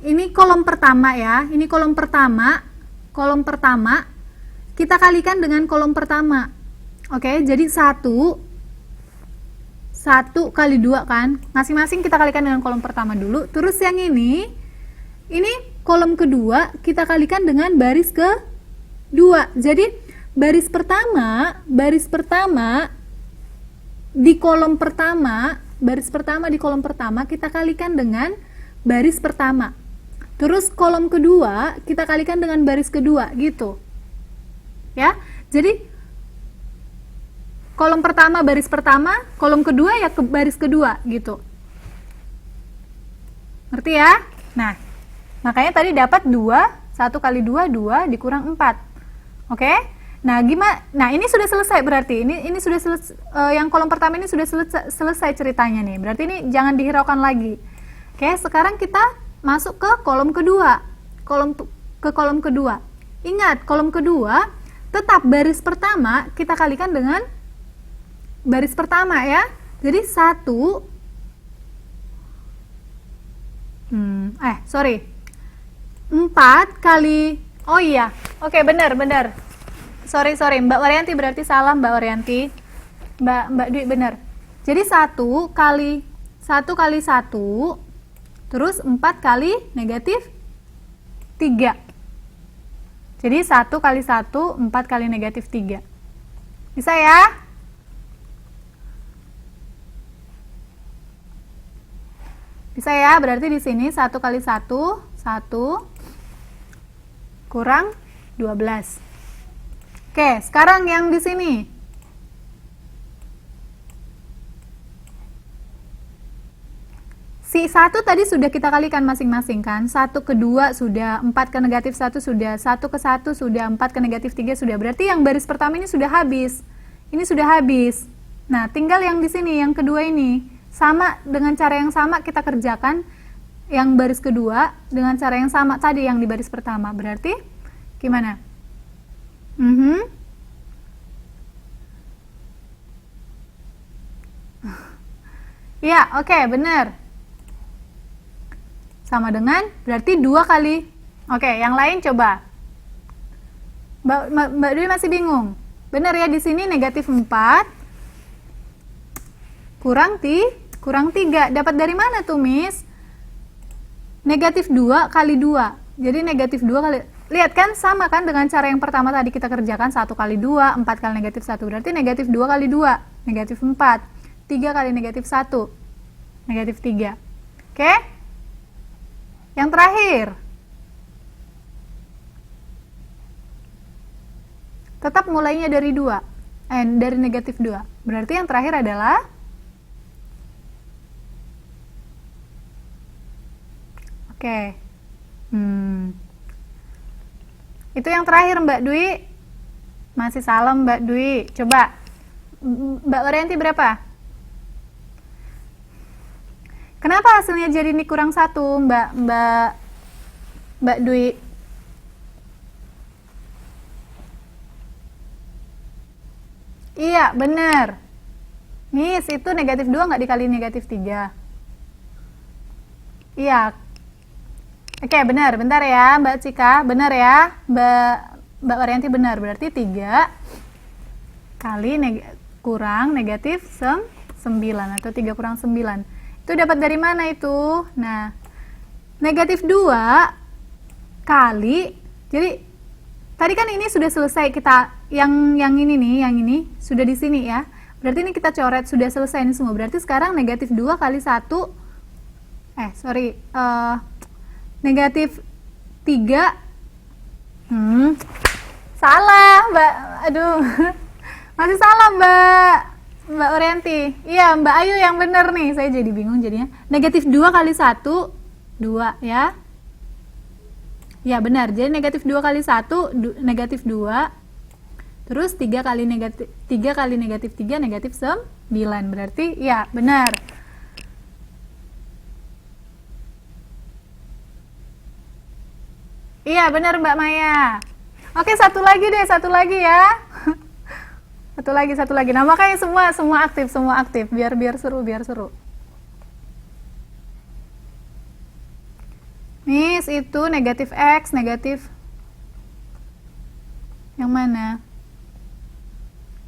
Ini kolom pertama ya. Ini kolom pertama. Kolom pertama kita kalikan dengan kolom pertama. Oke, jadi 1 kali 2 kan, masing-masing kita kalikan dengan kolom pertama dulu. Terus yang ini kolom kedua kita kalikan dengan baris kedua. Jadi baris pertama di kolom pertama, kita kalikan dengan baris pertama. Terus kolom kedua kita kalikan dengan baris kedua gitu. Ya, jadi kolom pertama baris pertama, kolom kedua ya ke baris kedua gitu. Ngerti ya? Nah, makanya tadi dapat 1 kali 2, 2 dikurang 4. Oke? Nah, gimana? Nah, ini sudah selesai berarti. Ini sudah selesai, yang kolom pertama ini sudah selesai ceritanya nih. Berarti ini jangan dihiraukan lagi. Oke, sekarang kita masuk ke kolom kedua. Kolom kedua. Ingat, kolom kedua tetap baris pertama kita kalikan dengan baris pertama ya. Jadi 4 kali, oh iya, oke, benar. Sorry, Mbak Waryanti berarti salah Mbak Waryanti. Mbak Dwi benar. Jadi 1 kali 1, terus 4 kali negatif 3. Jadi 1 kali 1, 4 kali negatif 3. Bisa ya? Bisa ya? Berarti di sini 1 kali 1, 1 kurang 12. Oke, sekarang yang di sini. Si 1 tadi sudah kita kalikan masing-masing kan. 1 ke 2 sudah, 4 ke negatif 1 sudah, 1 ke 1 sudah, 4 ke negatif 3 sudah. Berarti yang baris pertama ini sudah habis. ini sudah habis. Nah, tinggal yang di sini, yang kedua ini. Sama, dengan cara yang sama kita kerjakan yang baris kedua dengan cara yang sama tadi yang di baris pertama. Berarti gimana? Ya, oke, benar. Sama dengan, berarti 2 kali. Oke, yang lain coba. Mbak Dwi masih bingung. Benar ya, di sini negatif 4 kurang 3. Dapat dari mana tuh, Miss? Negatif 2 kali 2. Jadi negatif 2 kali... Lihat kan, sama kan dengan cara yang pertama tadi kita kerjakan. 1 kali 2, 4 kali negatif 1. Berarti negatif 2 kali 2. Negatif 4. 3 kali negatif 1. Negatif 3. Oke? Yang terakhir. Tetap mulainya dari 2. Dari negatif 2. Berarti yang terakhir adalah oke. Itu yang terakhir, Mbak Dwi. Masih salam, Mbak Dwi. Coba. Mbak Orianti berapa? Kenapa hasilnya jadi ini kurang 1, Mbak Dwi? Iya, benar. Miss, itu negatif 2 nggak dikali negatif 3? Iya. Oke, benar. Bentar ya, Mbak Cika. Benar ya, Mbak Orianti benar. Berarti 3 kali kurang negatif 9 atau 3 kurang 9. Itu dapat dari mana itu? Nah, negatif 2 kali, jadi tadi kan ini sudah selesai kita, yang ini nih, yang ini sudah di sini ya. Berarti ini kita coret, sudah selesai ini semua. Berarti sekarang negatif 2 kali 1, negatif 3, salah, Mbak, aduh, masih salah, Mbak Orianti. Iya, Mbak Ayu yang benar nih. Saya jadi bingung jadinya. Negatif 2 kali 1, 2 ya. Ya, benar. Jadi negatif 2 kali 1, negatif 2. Terus 3 kali negatif 3, negatif 9. Berarti, ya, benar. Iya, benar, Mbak Maya. Oke, satu lagi ya. Satu lagi. Nah, makanya semua aktif, biar seru. Miss, itu negatif X, negatif yang mana?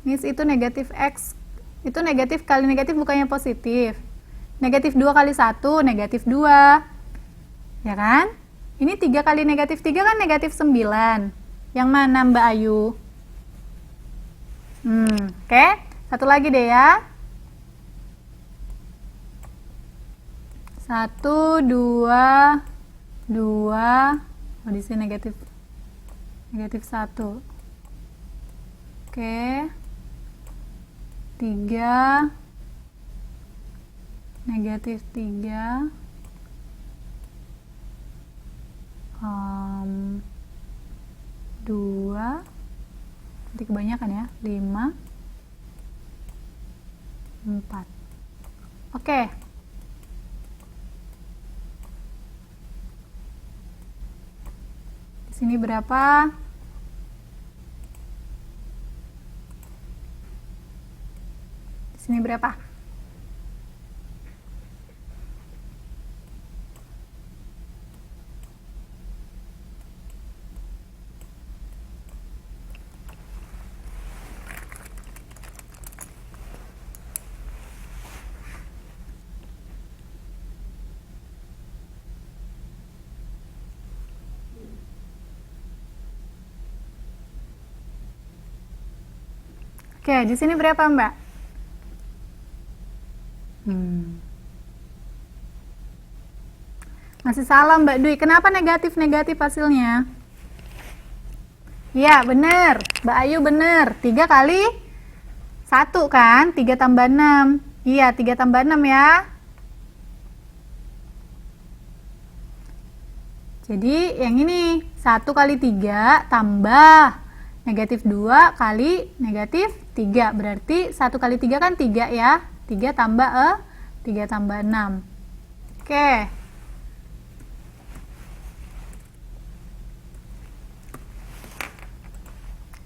Miss, itu negatif X, itu negatif kali negatif bukannya positif. Negatif 2 kali 1, negatif 2. Ya kan? Ini 3 kali negatif 3 kan negatif 9. Yang mana, Mbak Ayu? Oke. Satu lagi deh ya. 1, 2. Oh, di sini negatif 1. Oke. 3. Negatif 3. 2. Nanti kebanyakan ya. 5. 4. Oke. Di sini berapa? Di sini berapa? Oke, di sini berapa, Mbak? Masih salah, Mbak Dwi. Kenapa negatif hasilnya? Iya, bener. Mbak Ayu bener. 3 kali 1 kan? 3 tambah 6. Iya, 3 tambah 6 ya. Jadi, yang ini 1 kali 3 tambah negatif 2 kali negatif 3. Berarti 1 kali 3 kan 3 ya. 3 tambah 3 tambah 6. Oke.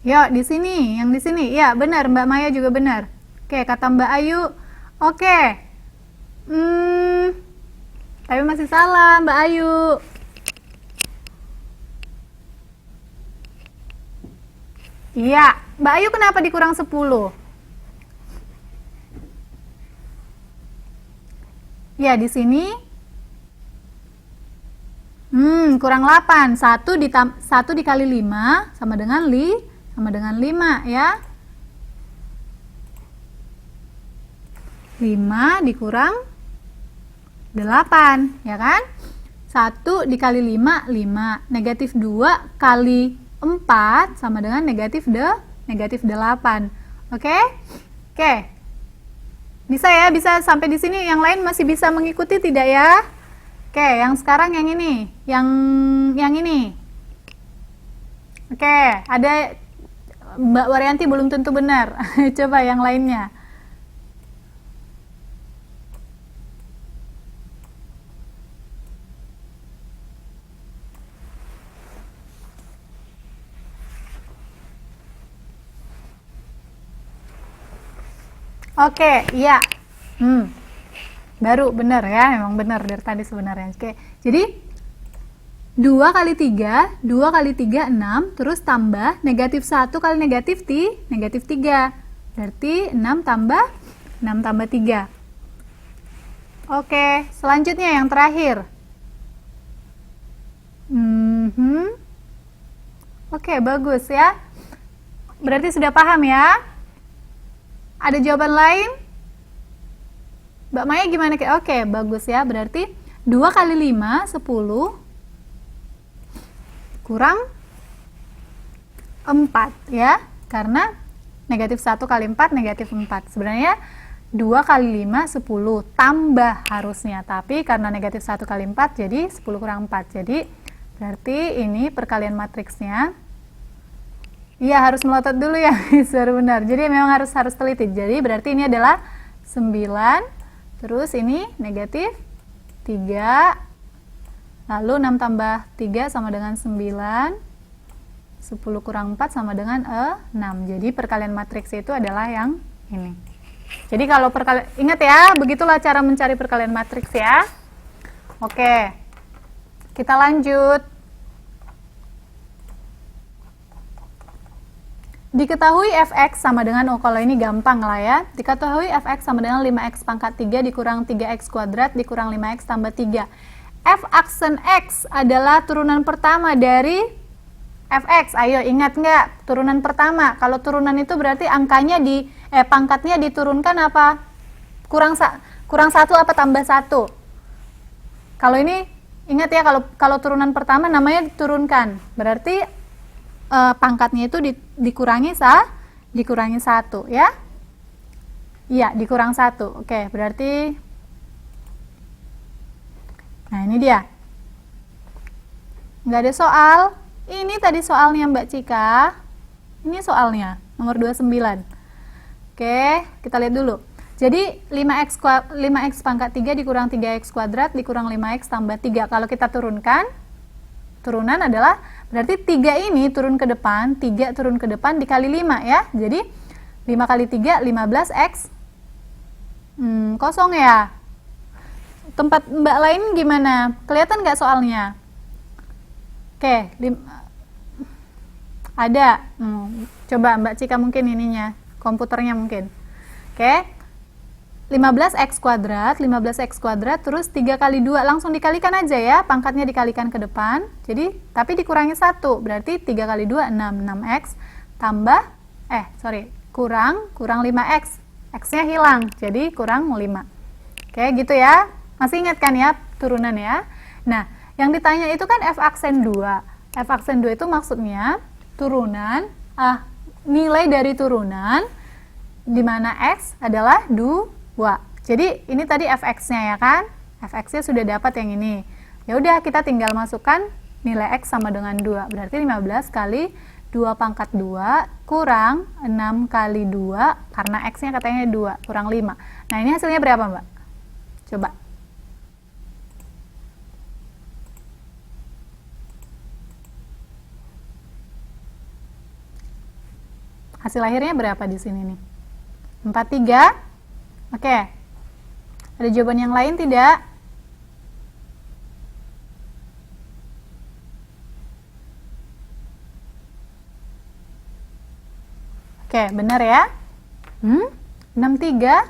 Yuk, di sini, yang di sini. Ya, benar, Mbak Maya juga benar. Oke, kata Mbak Ayu. Oke. Tapi masih salah, Mbak Ayu. Iya, Mbak Ayu kenapa dikurang 10? Ya, di sini kurang 8. 1 dikali 5 sama dengan 5 ya. 5 dikurang 8, ya kan? 1 dikali 5, 5. Negatif 2 kali 4 sama dengan negatif 8. Oke? Oke. Bisa ya? Bisa sampai di sini? Yang lain masih bisa mengikuti tidak ya? Oke, yang sekarang yang ini. Yang ini. Oke, ada Mbak Waryanti belum tentu benar. Coba yang lainnya. Oke, iya. Baru benar ya, memang benar dari tadi sebenarnya. Oke, jadi 2 kali 3, 2 kali 3, 6, terus tambah negatif 1 kali negatif 3. Berarti 6 tambah 3. Oke, selanjutnya yang terakhir. Oke, bagus ya. Berarti sudah paham ya? Ada jawaban lain? Mbak Maya gimana? Oke, bagus ya. Berarti 2 kali 5, 10 kurang 4 ya. Karena negatif 1 kali 4, negatif 4. Sebenarnya 2 kali 5, 10 tambah harusnya. Tapi karena negatif 1 kali 4, jadi 10 kurang 4. Jadi berarti ini perkalian matriksnya. Iya, harus melotot dulu ya, baru benar. Jadi memang harus teliti. Jadi berarti ini adalah 9, terus ini negatif 3, lalu 6 tambah 3 sama dengan 9, 10 kurang 4 sama dengan 6. Jadi perkalian matriks itu adalah yang ini. Jadi kalau ingat ya, begitulah cara mencari perkalian matriks ya. Oke, kita lanjut. Diketahui fx sama dengan, kalau ini gampang lah ya. Diketahui fx sama dengan 5x pangkat 3 dikurang 3x kuadrat dikurang 5x tambah 3. F aksen x adalah turunan pertama dari fx. Ayo ingat nggak turunan pertama? Kalau turunan itu berarti angkanya pangkatnya diturunkan apa? Kurang 1 apa tambah 1? Kalau ini ingat ya, kalau turunan pertama namanya diturunkan. Berarti pangkatnya itu dikurangi 1 ya. Iya, dikurang 1. Oke, berarti nah ini dia. Nggak ada soal. Ini tadi soalnya Mbak Cika. Ini soalnya nomor 29. Oke, kita lihat dulu. Jadi 5x pangkat 3 dikurang 3x kuadrat dikurang 5x tambah 3. Kalau kita turunkan, turunan adalah berarti 3 ini turun ke depan, 3 turun ke depan dikali 5 ya. Jadi 5 kali 3, 15x. Kosong ya. Tempat Mbak lain gimana? Kelihatan nggak soalnya? Oke, ada. Coba Mbak Cika mungkin ininya, komputernya mungkin. Oke. 15x kuadrat, terus 3 kali 2, langsung dikalikan aja ya, pangkatnya dikalikan ke depan, jadi, tapi dikurangi 1, berarti 3 kali 2, 6x, tambah, kurang 5x, x-nya hilang, jadi kurang 5. Oke, gitu ya, masih ingat kan ya, turunan ya. Nah, yang ditanya itu kan f aksen 2, f aksen 2 itu maksudnya, turunan, nilai dari turunan, di mana x adalah 2. Jadi ini tadi fx-nya ya kan? Fx-nya sudah dapat yang ini. Ya udah kita tinggal masukkan nilai x sama dengan 2. Berarti 15 kali 2 pangkat 2 kurang 6 kali 2, karena X-nya katanya 2, kurang 5. Nah, ini hasilnya berapa, Mbak? Coba. Hasil akhirnya berapa di sini nih? 43. Oke. Ada jawaban yang lain tidak? Oke, benar ya? 63.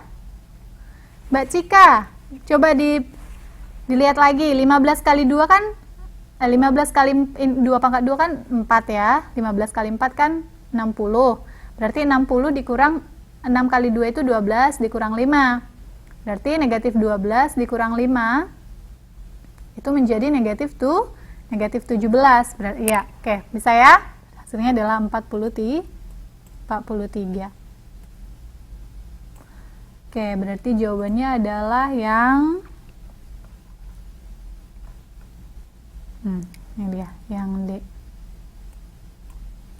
Mbak Cika, coba dilihat lagi. 15 kali 2 kan 15 kali 2 pangkat 2 kan 4 ya. 15 kali 4 kan 60. Berarti 60 dikurang 6 kali 2 itu 12 dikurang 5. Berarti negatif 12 dikurang 5 itu menjadi negatif 17. Berarti ya, oke, bisa ya? Hasilnya adalah 43. Oke, berarti jawabannya adalah yang ini dia, yang D.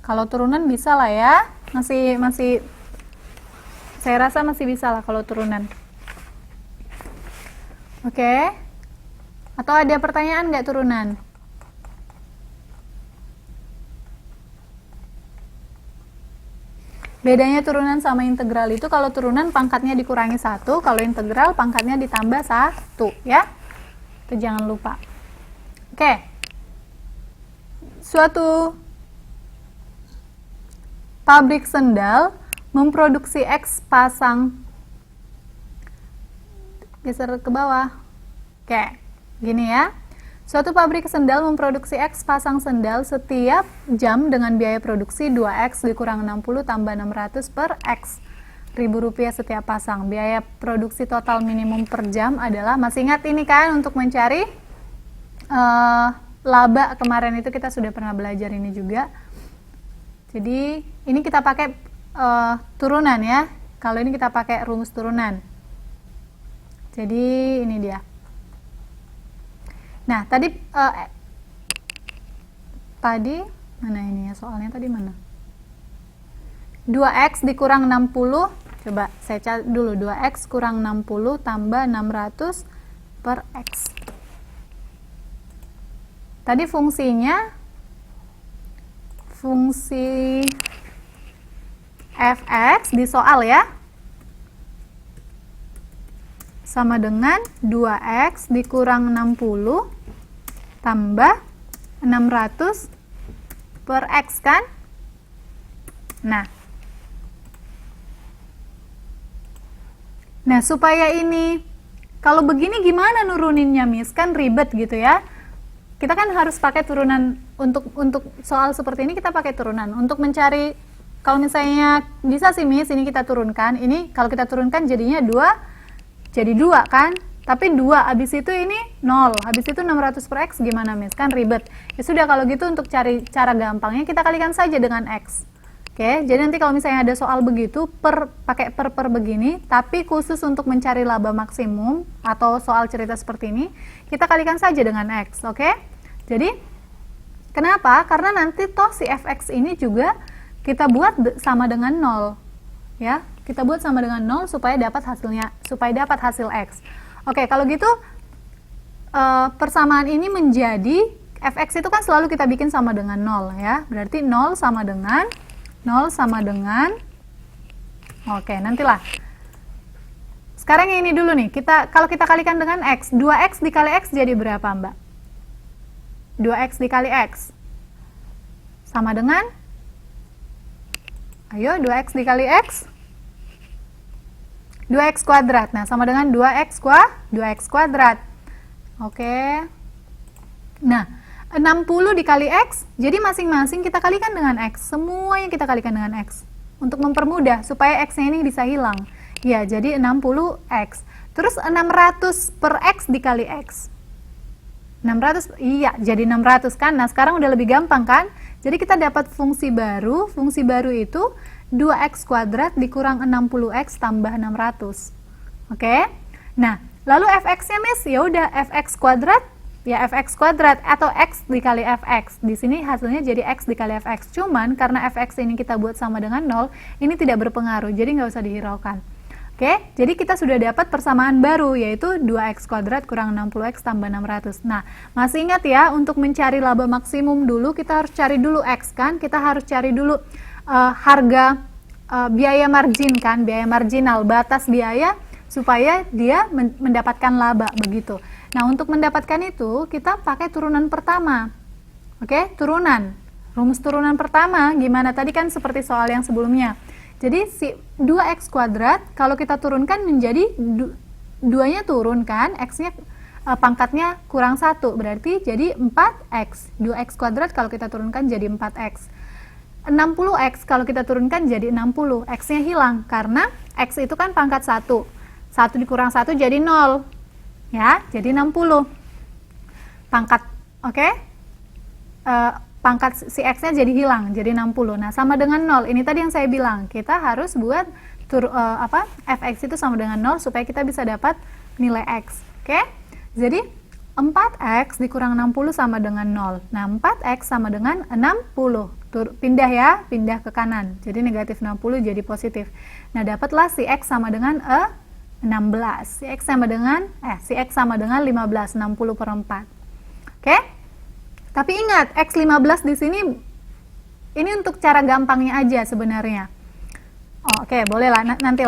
Kalau turunan bisa lah ya, masih saya rasa masih bisa lah kalau turunan. Oke. Atau ada pertanyaan nggak turunan? Bedanya turunan sama integral itu, kalau turunan pangkatnya dikurangi 1, kalau integral pangkatnya ditambah 1 ya. Itu jangan lupa. Oke. Suatu pabrik sendal memproduksi X pasang, geser ke bawah. Oke, gini ya. Suatu pabrik sendal memproduksi X pasang sendal setiap jam dengan biaya produksi 2X dikurang 60 tambah 600 per X Rp1.000 setiap pasang. Biaya produksi total minimum per jam adalah, masih ingat ini kan untuk mencari laba, kemarin itu kita sudah pernah belajar ini juga. Jadi ini kita pakai turunan ya. Kalau ini kita pakai rumus turunan. Jadi ini dia. Nah, tadi mana ini ya, soalnya tadi mana? 2X dikurang 60, coba saya catat dulu, 2X kurang 60 tambah 600 per X. Tadi fungsinya, fungsi fx di soal ya, sama dengan 2X dikurang 60 tambah 600 per X kan? Nah, supaya ini, kalau begini gimana nuruninnya, Miss? Kan ribet gitu ya. Kita kan harus pakai turunan, untuk soal seperti ini kita pakai turunan. Untuk mencari, kalau misalnya bisa sih, Miss, ini kita turunkan. Ini kalau kita turunkan jadinya 2, jadi 2 kan, tapi 2 habis itu ini 0, habis itu 600 per X gimana, Miss? Kan ribet. Ya sudah, kalau gitu untuk cari cara gampangnya kita kalikan saja dengan X. Oke, jadi nanti kalau misalnya ada soal begitu, pakai per begini, tapi khusus untuk mencari laba maksimum atau soal cerita seperti ini, kita kalikan saja dengan X, oke? Jadi, kenapa? Karena nanti toh si fx ini juga kita buat sama dengan 0, ya. Kita buat sama dengan 0 supaya dapat hasil X. Oke, kalau gitu persamaan ini menjadi fx itu kan selalu kita bikin sama dengan 0 ya. Berarti 0 sama dengan oke, nantilah. Sekarang yang ini dulu nih. Kalau kita kalikan dengan X, 2X dikali X jadi berapa, Mbak? 2X dikali X sama dengan, ayo, 2X dikali X, 2X kuadrat. Nah, sama dengan 2X kuadrat. Oke. Nah, 60 dikali X, jadi masing-masing kita kalikan dengan X. Semuanya kita kalikan dengan X. Untuk mempermudah, supaya X-nya ini bisa hilang. Ya, jadi 60X. Terus 600 per X dikali X. 600, iya, jadi 600 kan. Nah, sekarang udah lebih gampang kan? Jadi kita dapat fungsi baru. Fungsi baru itu 2X kuadrat dikurang 60X tambah 600. Oke? Nah, lalu fx-nya, Miss, ya udah fx kuadrat ya fx kuadrat atau x dikali fx. Di sini hasilnya jadi x dikali fx. Cuman karena fx ini kita buat sama dengan 0, ini tidak berpengaruh, jadi nggak usah dihiraukan. Oke, jadi kita sudah dapat persamaan baru, yaitu 2x kuadrat kurang 60x tambah 600. Nah, masih ingat ya, untuk mencari laba maksimum dulu, kita harus cari dulu x kan, kita harus cari dulu harga biaya margin kan, biaya marginal, batas biaya, supaya dia mendapatkan laba, begitu. Nah, untuk mendapatkan itu, kita pakai turunan pertama. Oke, turunan. Rumus turunan pertama, gimana? Tadi kan seperti soal yang sebelumnya. Jadi si 2x kuadrat kalau kita turunkan menjadi 2-nya turun kan, x-nya pangkatnya kurang 1, berarti jadi 4x. 2x kuadrat kalau kita turunkan jadi 4x. 60x kalau kita turunkan jadi 60, x-nya hilang karena x itu kan pangkat 1. 1 dikurang 1 jadi 0. Ya, jadi 60. Pangkat, oke? Pangkat si x-nya jadi hilang, jadi 60. Nah, sama dengan 0. Ini tadi yang saya bilang, kita harus buat fx itu sama dengan 0 supaya kita bisa dapat nilai x. Oke? Jadi 4x dikurang 60 sama dengan 0. Nah, 4x sama dengan 60. Pindah ya, pindah ke kanan. Jadi negatif 60 jadi positif. Nah, dapatlah si x sama dengan 16. Si x sama dengan 15, 60 per 4. Oke? Tapi ingat, X15 di sini ini untuk cara gampangnya aja sebenarnya. Oh, oke, bolehlah nanti.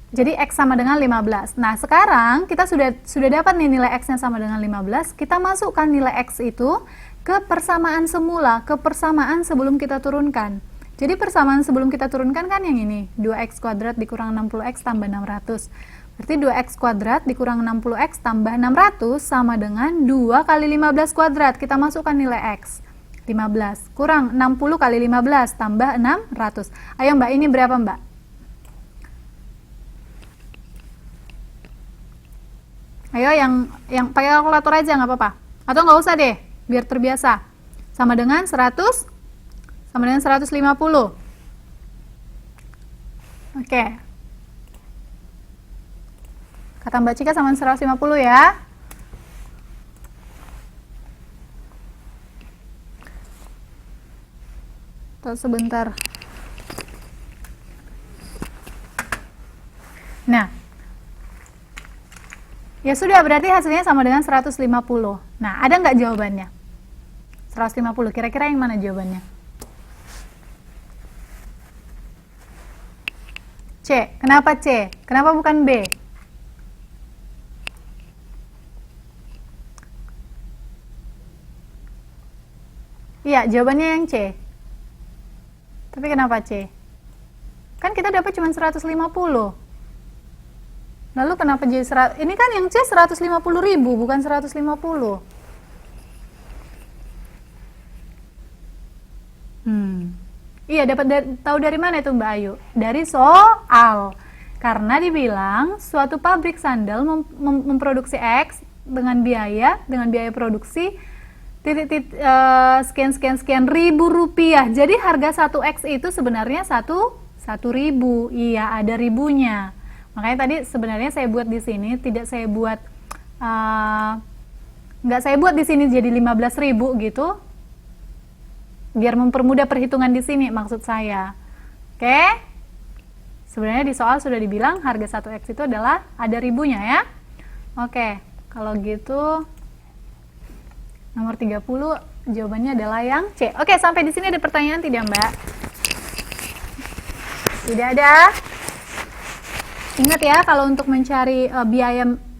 Jadi X sama dengan 15. Nah, sekarang kita sudah dapat nih nilai X-nya sama dengan 15. Kita masukkan nilai X itu ke persamaan semula, ke persamaan sebelum kita turunkan. Jadi persamaan sebelum kita turunkan kan yang ini, 2x kuadrat dikurang 60x tambah 600. Berarti 2x kuadrat dikurang 60x tambah 600 sama dengan 2 kali 15 kuadrat. Kita masukkan nilai x. 15 kurang 60 kali 15 tambah 600. Ayo Mbak, ini berapa Mbak? Ayo yang pakai kalkulator aja nggak apa-apa. Atau nggak usah deh, biar terbiasa. Sama dengan 100, sama dengan 150. Oke. Kata Mbak Cika sama 150 ya. Terus sebentar. Nah. Ya sudah, berarti hasilnya sama dengan 150. Nah, ada nggak jawabannya? 150, kira-kira yang mana jawabannya? C. Kenapa C? Kenapa bukan B? Iya, jawabannya yang C. Tapi kenapa C? Kan kita dapat cuma 150. Lalu kenapa jadi ini kan yang C 150.000, bukan 150. Iya, tahu dari mana itu Mbak Ayu? Dari soal. Karena dibilang suatu pabrik sandal memproduksi X dengan biaya produksi sekian ribu rupiah. Jadi harga 1X itu sebenarnya 1.000. Iya, ada ribunya. Makanya tadi sebenarnya saya buat di sini tidak saya buat nggak saya buat di sini jadi 15.000 gitu. Biar mempermudah perhitungan di sini maksud saya. Oke? Sebenarnya di soal sudah dibilang harga 1X itu adalah ada ribunya ya. Oke, kalau gitu nomor 30 jawabannya adalah yang C. Oke, sampai di sini ada pertanyaan tidak, Mbak? Tidak ada? Ingat ya, kalau untuk mencari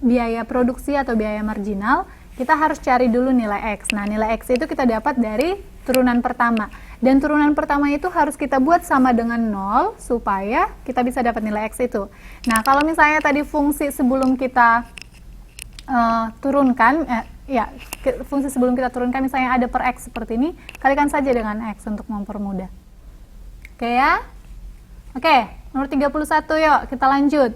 biaya produksi atau biaya marginal, kita harus cari dulu nilai X. Nah, nilai X itu kita dapat dari turunan pertama. Dan turunan pertama itu harus kita buat sama dengan 0 supaya kita bisa dapat nilai X itu. Nah, kalau misalnya tadi fungsi sebelum kita turunkan, fungsi sebelum kita turunkan misalnya ada per X seperti ini, kalikan saja dengan X untuk mempermudah. Oke ya? Oke, nomor 31 yuk, kita lanjut.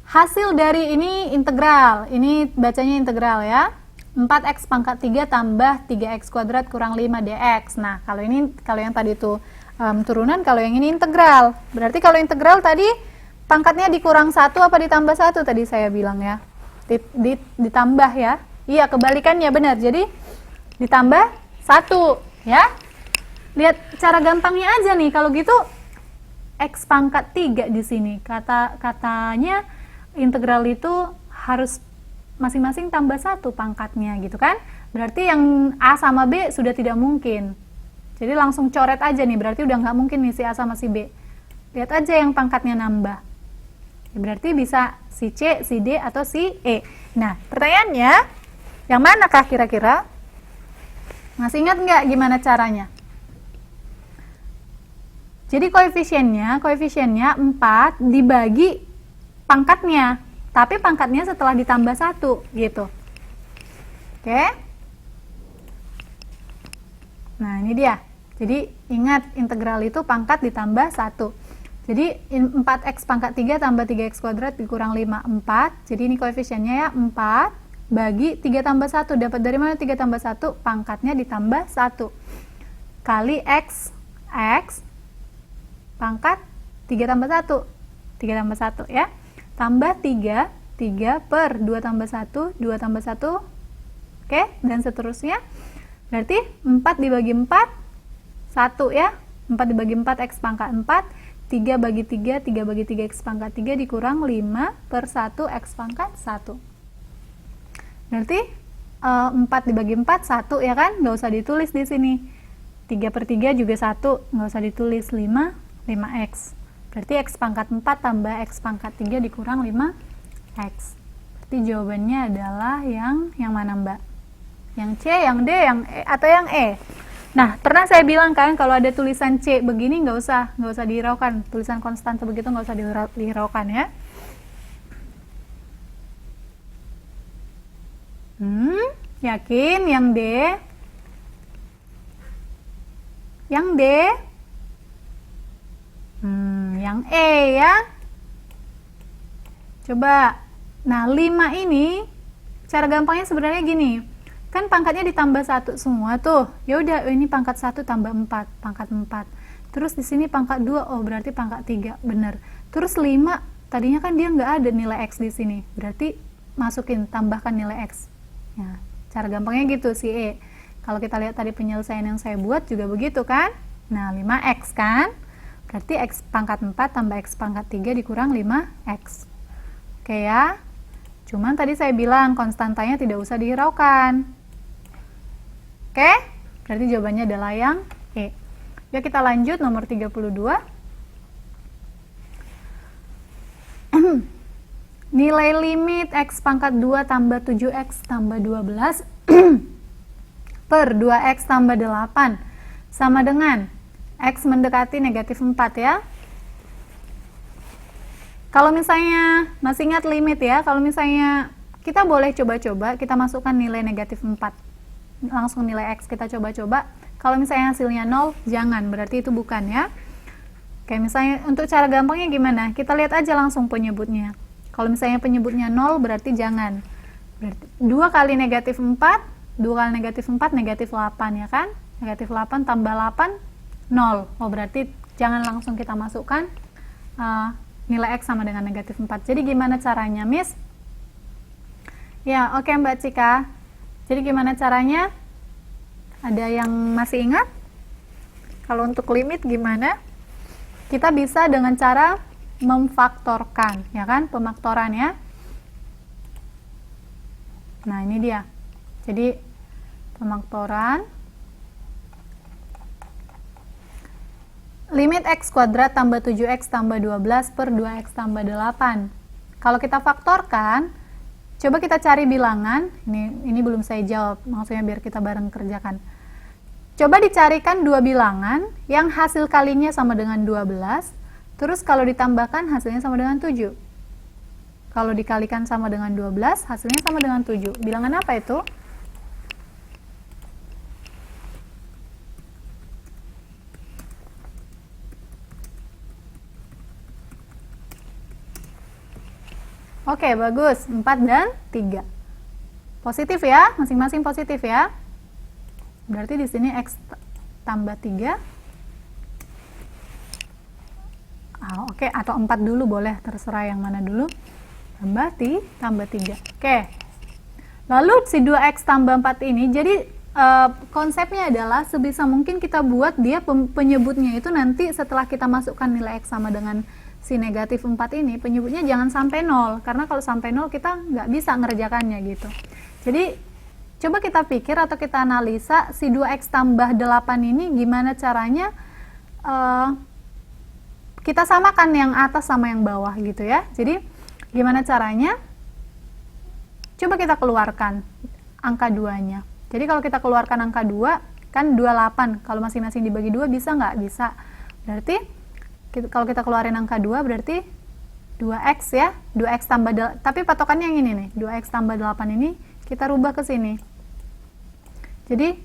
Hasil dari ini integral, ini bacanya integral ya. 4x pangkat 3 tambah 3x kuadrat kurang 5 dx. Nah, kalau yang tadi itu turunan, kalau yang ini integral. Berarti kalau integral tadi pangkatnya dikurang 1 apa ditambah 1 tadi saya bilang ya. Ditambah ya. Iya, kebalikannya benar. Jadi ditambah 1 ya. Lihat cara gampangnya aja nih. Kalau gitu X pangkat 3 di sini. Katanya integral itu harus masing-masing tambah 1 pangkatnya gitu kan. Berarti yang A sama B sudah tidak mungkin. Jadi langsung coret aja nih. Berarti udah nggak mungkin nih si A sama si B. Lihat aja yang pangkatnya nambah. Ya, berarti bisa si C, si D, atau si E. Nah, pertanyaannya, yang manakah kira-kira? Masih ingat nggak gimana caranya? Jadi koefisiennya 4 dibagi pangkatnya. Tapi pangkatnya setelah ditambah 1, gitu. Oke? Nah, ini dia. Jadi, ingat, integral itu pangkat ditambah 1. Jadi, 4x pangkat 3 tambah 3x kuadrat dikurang 5, 4. Jadi, ini koefisiennya ya, 4 bagi 3 tambah 1. Dapat dari mana 3 tambah 1? Pangkatnya ditambah 1. Kali x pangkat 3 tambah 1. 3 tambah 1 ya. Tambah 3 per 2 tambah 1, 2 tambah 1. Oke, dan seterusnya. Berarti 4 dibagi 4, 1 ya. 4 dibagi 4, x pangkat 4. 3 bagi 3, 3 bagi 3, x pangkat 3 dikurang 5 per 1, x pangkat 1. Berarti 4 dibagi 4, 1 ya kan? Nggak usah ditulis di sini. 3 per 3 juga 1, nggak usah ditulis. 5x. Berarti x pangkat 4 tambah x pangkat 3 dikurang 5x. Berarti jawabannya adalah yang mana Mbak? Yang C, yang D, yang E, atau yang E? Nah, pernah saya bilang kan kalau ada tulisan C begini nggak usah dihiraukan. Tulisan konstanta begitu nggak usah dihiraukan ya. Yakin yang D? Yang D? Yang E ya. Coba. Nah, 5 ini cara gampangnya sebenarnya gini. Kan pangkatnya ditambah 1 semua tuh. Ya udah, ini pangkat 1 tambah 4, pangkat 4. Terus di sini pangkat 2, oh berarti pangkat 3, bener. Terus 5, tadinya kan dia nggak ada nilai x di sini. Berarti masukin, tambahkan nilai x. Ya, cara gampangnya gitu si E. Kalau kita lihat tadi penyelesaian yang saya buat juga begitu kan? Nah, 5x kan? Berarti x pangkat 4 tambah x pangkat 3 dikurang 5x. Oke ya. Cuman tadi saya bilang konstantanya tidak usah dihiraukan. Oke, berarti jawabannya adalah yang E. Ya, kita lanjut nomor 32. Nilai limit x pangkat 2 tambah 7x tambah 12 per 2x tambah 8 sama dengan x mendekati negatif 4 ya. Kalau misalnya masih ingat limit ya, kalau misalnya kita boleh coba-coba kita masukkan nilai negatif 4. Langsung nilai x kita coba-coba. Kalau misalnya hasilnya 0, jangan, berarti itu bukan ya. Kayak misalnya untuk cara gampangnya gimana? Kita lihat aja langsung penyebutnya. Kalau misalnya penyebutnya 0, berarti jangan. Berarti 2 kali negatif 4, 2 kali negatif 4, negatif 8 ya kan? Negatif 8 tambah 8, 0. Oh, berarti jangan langsung kita masukkan nilai x sama dengan negatif 4. Jadi gimana caranya, Miss? Ya, oke Mbak Cika. Jadi gimana caranya? Ada yang masih ingat? Kalau untuk limit gimana? Kita bisa dengan cara memfaktorkan, ya kan? Pemaktoran ya. Nah, ini dia. Jadi pemaktoran. Limit x kuadrat tambah 7x tambah 12 per 2x tambah 8. Kalau kita faktorkan, coba kita cari bilangan. Ini belum saya jawab, maksudnya biar kita bareng kerjakan. Coba dicarikan dua bilangan yang hasil kalinya sama dengan 12, terus kalau ditambahkan hasilnya sama dengan 7. Kalau dikalikan sama dengan 12, hasilnya sama dengan 7. Bilangan apa itu? Oke, bagus. 4 dan 3. Positif ya, masing-masing positif ya. Berarti di sini x tambah 3. Oke, atau 4 dulu boleh, terserah yang mana dulu. Tambah 3. Oke. Lalu si 2x tambah 4 ini, jadi konsepnya adalah sebisa mungkin kita buat dia penyebutnya itu nanti setelah kita masukkan nilai x sama dengan si negatif 4 ini, penyebutnya jangan sampai 0, karena kalau sampai 0 kita nggak bisa ngerjakannya gitu. Jadi coba kita pikir atau kita analisa si 2x tambah 8 ini gimana caranya kita samakan yang atas sama yang bawah gitu ya. Jadi gimana caranya? Coba kita keluarkan angka 2-nya. Jadi kalau kita keluarkan angka 2, kan 28. Kalau masing-masing dibagi 2 bisa nggak? Bisa. Berarti kalau kita keluarin angka 2 berarti 2x ya. 2x tambah, tapi patokannya yang ini nih. 2x tambah 8 ini kita rubah ke sini. Jadi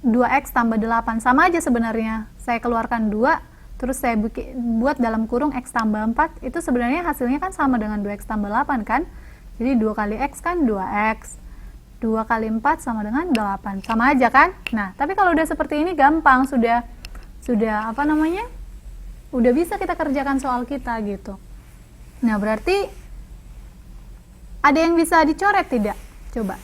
2x tambah 8 sama aja sebenarnya. Saya keluarkan 2, terus saya buat dalam kurung x tambah 4, itu sebenarnya hasilnya kan sama dengan 2x tambah 8 kan. Jadi 2 kali x kan 2x. 2 kali 4 sama dengan 8. Sama aja kan? Nah, tapi kalau udah seperti ini gampang, sudah apa namanya? Udah bisa kita kerjakan soal kita gitu. Nah, berarti ada yang bisa dicoret tidak? Coba.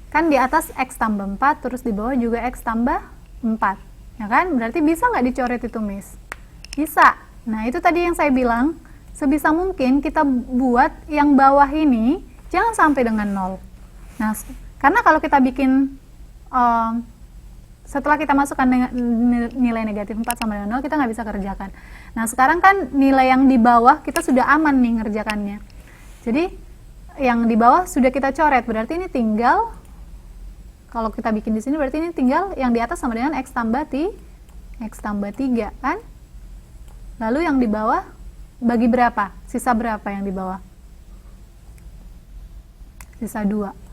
Kan di atas x tambah 4, terus di bawah juga x tambah 4. Ya kan? Berarti bisa nggak dicoret itu, Miss? Bisa. Nah, itu tadi yang saya bilang, sebisa mungkin kita buat yang bawah ini jangan sampai dengan 0. Nah, karena kalau kita bikin setelah kita masukkan nilai negatif 4 sama dengan 0, kita nggak bisa kerjakan. Nah, sekarang kan nilai yang di bawah kita sudah aman nih ngerjakannya. Jadi, yang di bawah sudah kita coret, berarti ini tinggal, kalau kita bikin di sini berarti ini tinggal yang di atas sama dengan x tambah 3 kan? Lalu yang di bawah bagi berapa? Sisa berapa yang di bawah? Sisa 2.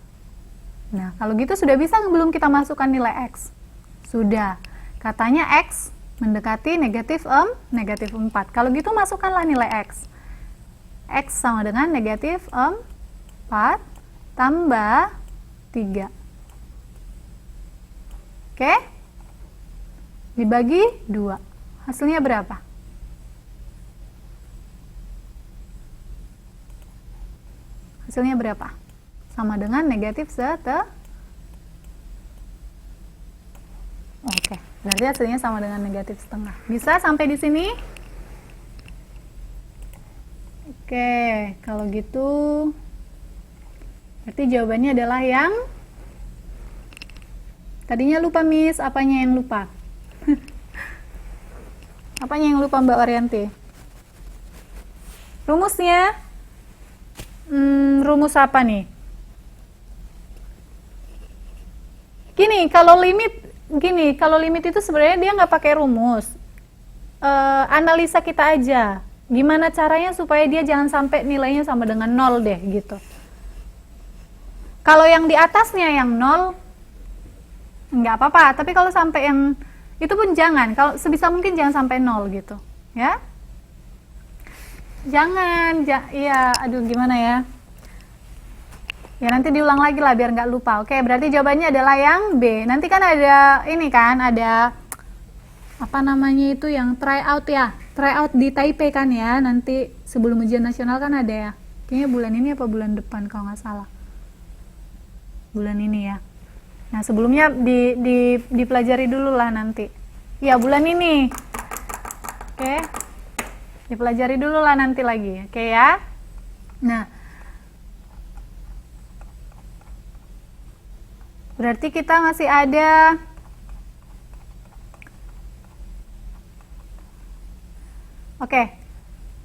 Nah, kalau gitu sudah bisa belum kita masukkan nilai x? Sudah. Katanya x mendekati negatif 4. Kalau gitu masukkanlah nilai x. X sama dengan negatif 4 tambah 3. Oke? Dibagi 2. Hasilnya berapa? Hasilnya berapa? Sama dengan negatif setengah. Oke, berarti hasilnya sama dengan negatif setengah. Bisa sampai di sini? Oke, kalau gitu berarti jawabannya adalah yang tadinya lupa, Miss. Apanya yang lupa? Apanya yang lupa, Mbak Orianti? Rumusnya? Rumus apa nih? Gini, kalau limit itu sebenarnya dia nggak pakai rumus. Analisa kita aja. Gimana caranya supaya dia jangan sampai nilainya sama dengan 0 deh, gitu. Kalau yang di atasnya yang 0, nggak apa-apa. Tapi kalau sampai yang itu pun jangan. Kalau sebisa mungkin jangan sampai 0 gitu, ya. Jangan, iya, aduh gimana ya. Ya nanti diulang lagi lah biar nggak lupa. Oke, berarti jawabannya adalah yang B. Nanti kan ada ini kan, ada apa namanya itu yang tryout ya. Tryout di Taipei kan ya. Nanti sebelum ujian nasional kan ada ya. Kayaknya bulan ini apa bulan depan kalau nggak salah. Bulan ini ya. Nah, sebelumnya dipelajari dulu lah nanti. Ya, bulan ini. Oke. Dipelajari dulu lah nanti lagi. Oke ya. Nah, berarti kita masih ada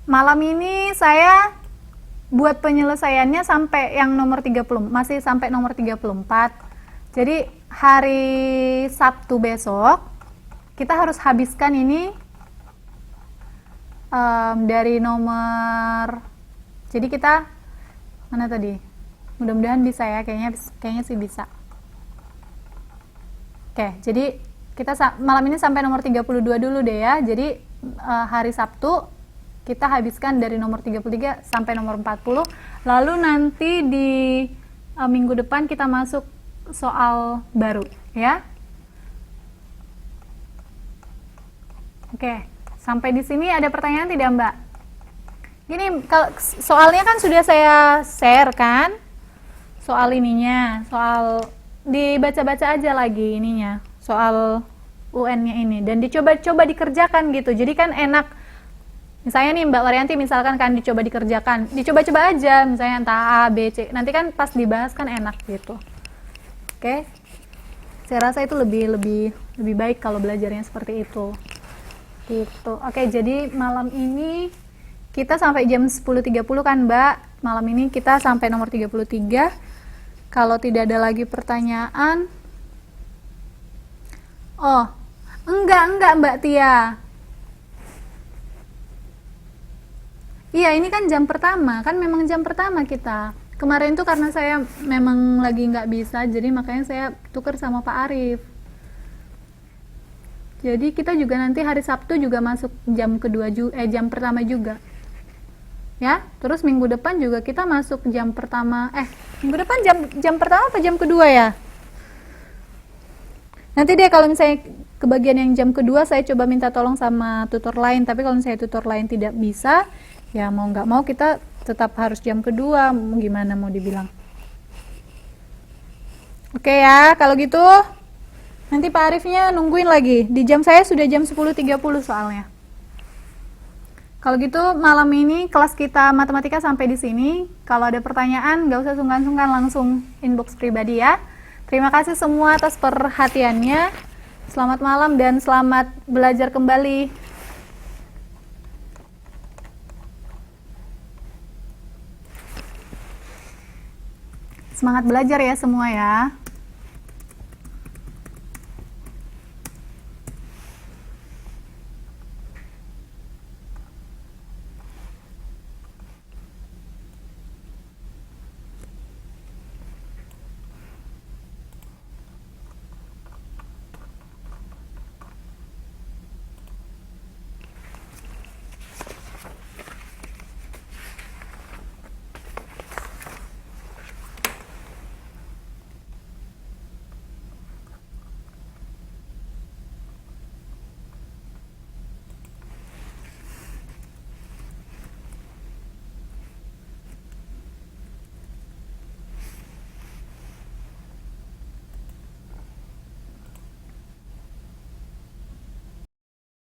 malam ini saya buat penyelesaiannya sampai yang nomor 30, masih sampai nomor 34. Jadi hari Sabtu besok kita harus habiskan ini dari nomor, jadi kita mana tadi? Mudah-mudahan bisa ya, kayaknya sih bisa. Oke, jadi kita malam ini sampai nomor 32 dulu deh ya. Jadi hari Sabtu kita habiskan dari nomor 33 sampai nomor 40. Lalu nanti di minggu depan kita masuk soal baru ya. Oke, sampai di sini ada pertanyaan tidak, Mbak? Gini, kalau soalnya kan sudah saya share kan? soal ininya, soal dibaca-baca aja lagi ininya, soal UN-nya ini, dan dicoba-coba dikerjakan gitu. Jadi kan enak. Misalnya nih Mbak Waryanti misalkan kan dicoba dikerjakan, dicoba-coba aja, misalnya entah A, B, C. Nanti kan pas dibahas kan enak gitu. Oke. Saya rasa itu lebih baik kalau belajarnya seperti itu. Gitu. Oke, jadi malam ini kita sampai jam 10.30 kan Mbak? Malam ini kita sampai nomor 33. Kalau tidak ada lagi pertanyaan. Oh, enggak Mbak Tia. Iya, ini kan jam pertama, kan memang jam pertama kita. Kemarin tuh karena saya memang lagi nggak bisa, jadi makanya saya tuker sama Pak Arif. Jadi kita juga nanti hari Sabtu juga masuk jam kedua jam pertama juga. Ya, terus minggu depan juga kita masuk jam pertama. Minggu depan jam pertama apa jam kedua ya? Nanti deh kalau misalnya kebagian yang jam kedua saya coba minta tolong sama tutor lain, tapi kalau misalnya tutor lain tidak bisa, ya mau nggak mau kita tetap harus jam kedua, gimana mau dibilang. Oke ya, kalau gitu nanti Pak Arifnya nungguin lagi. Di jam saya sudah jam 10.30 soalnya. Kalau gitu malam ini kelas kita matematika sampai di sini. Kalau ada pertanyaan nggak usah sungkan-sungkan, langsung inbox pribadi ya. Terima kasih semua atas perhatiannya. Selamat malam dan selamat belajar kembali. Semangat belajar ya semua ya.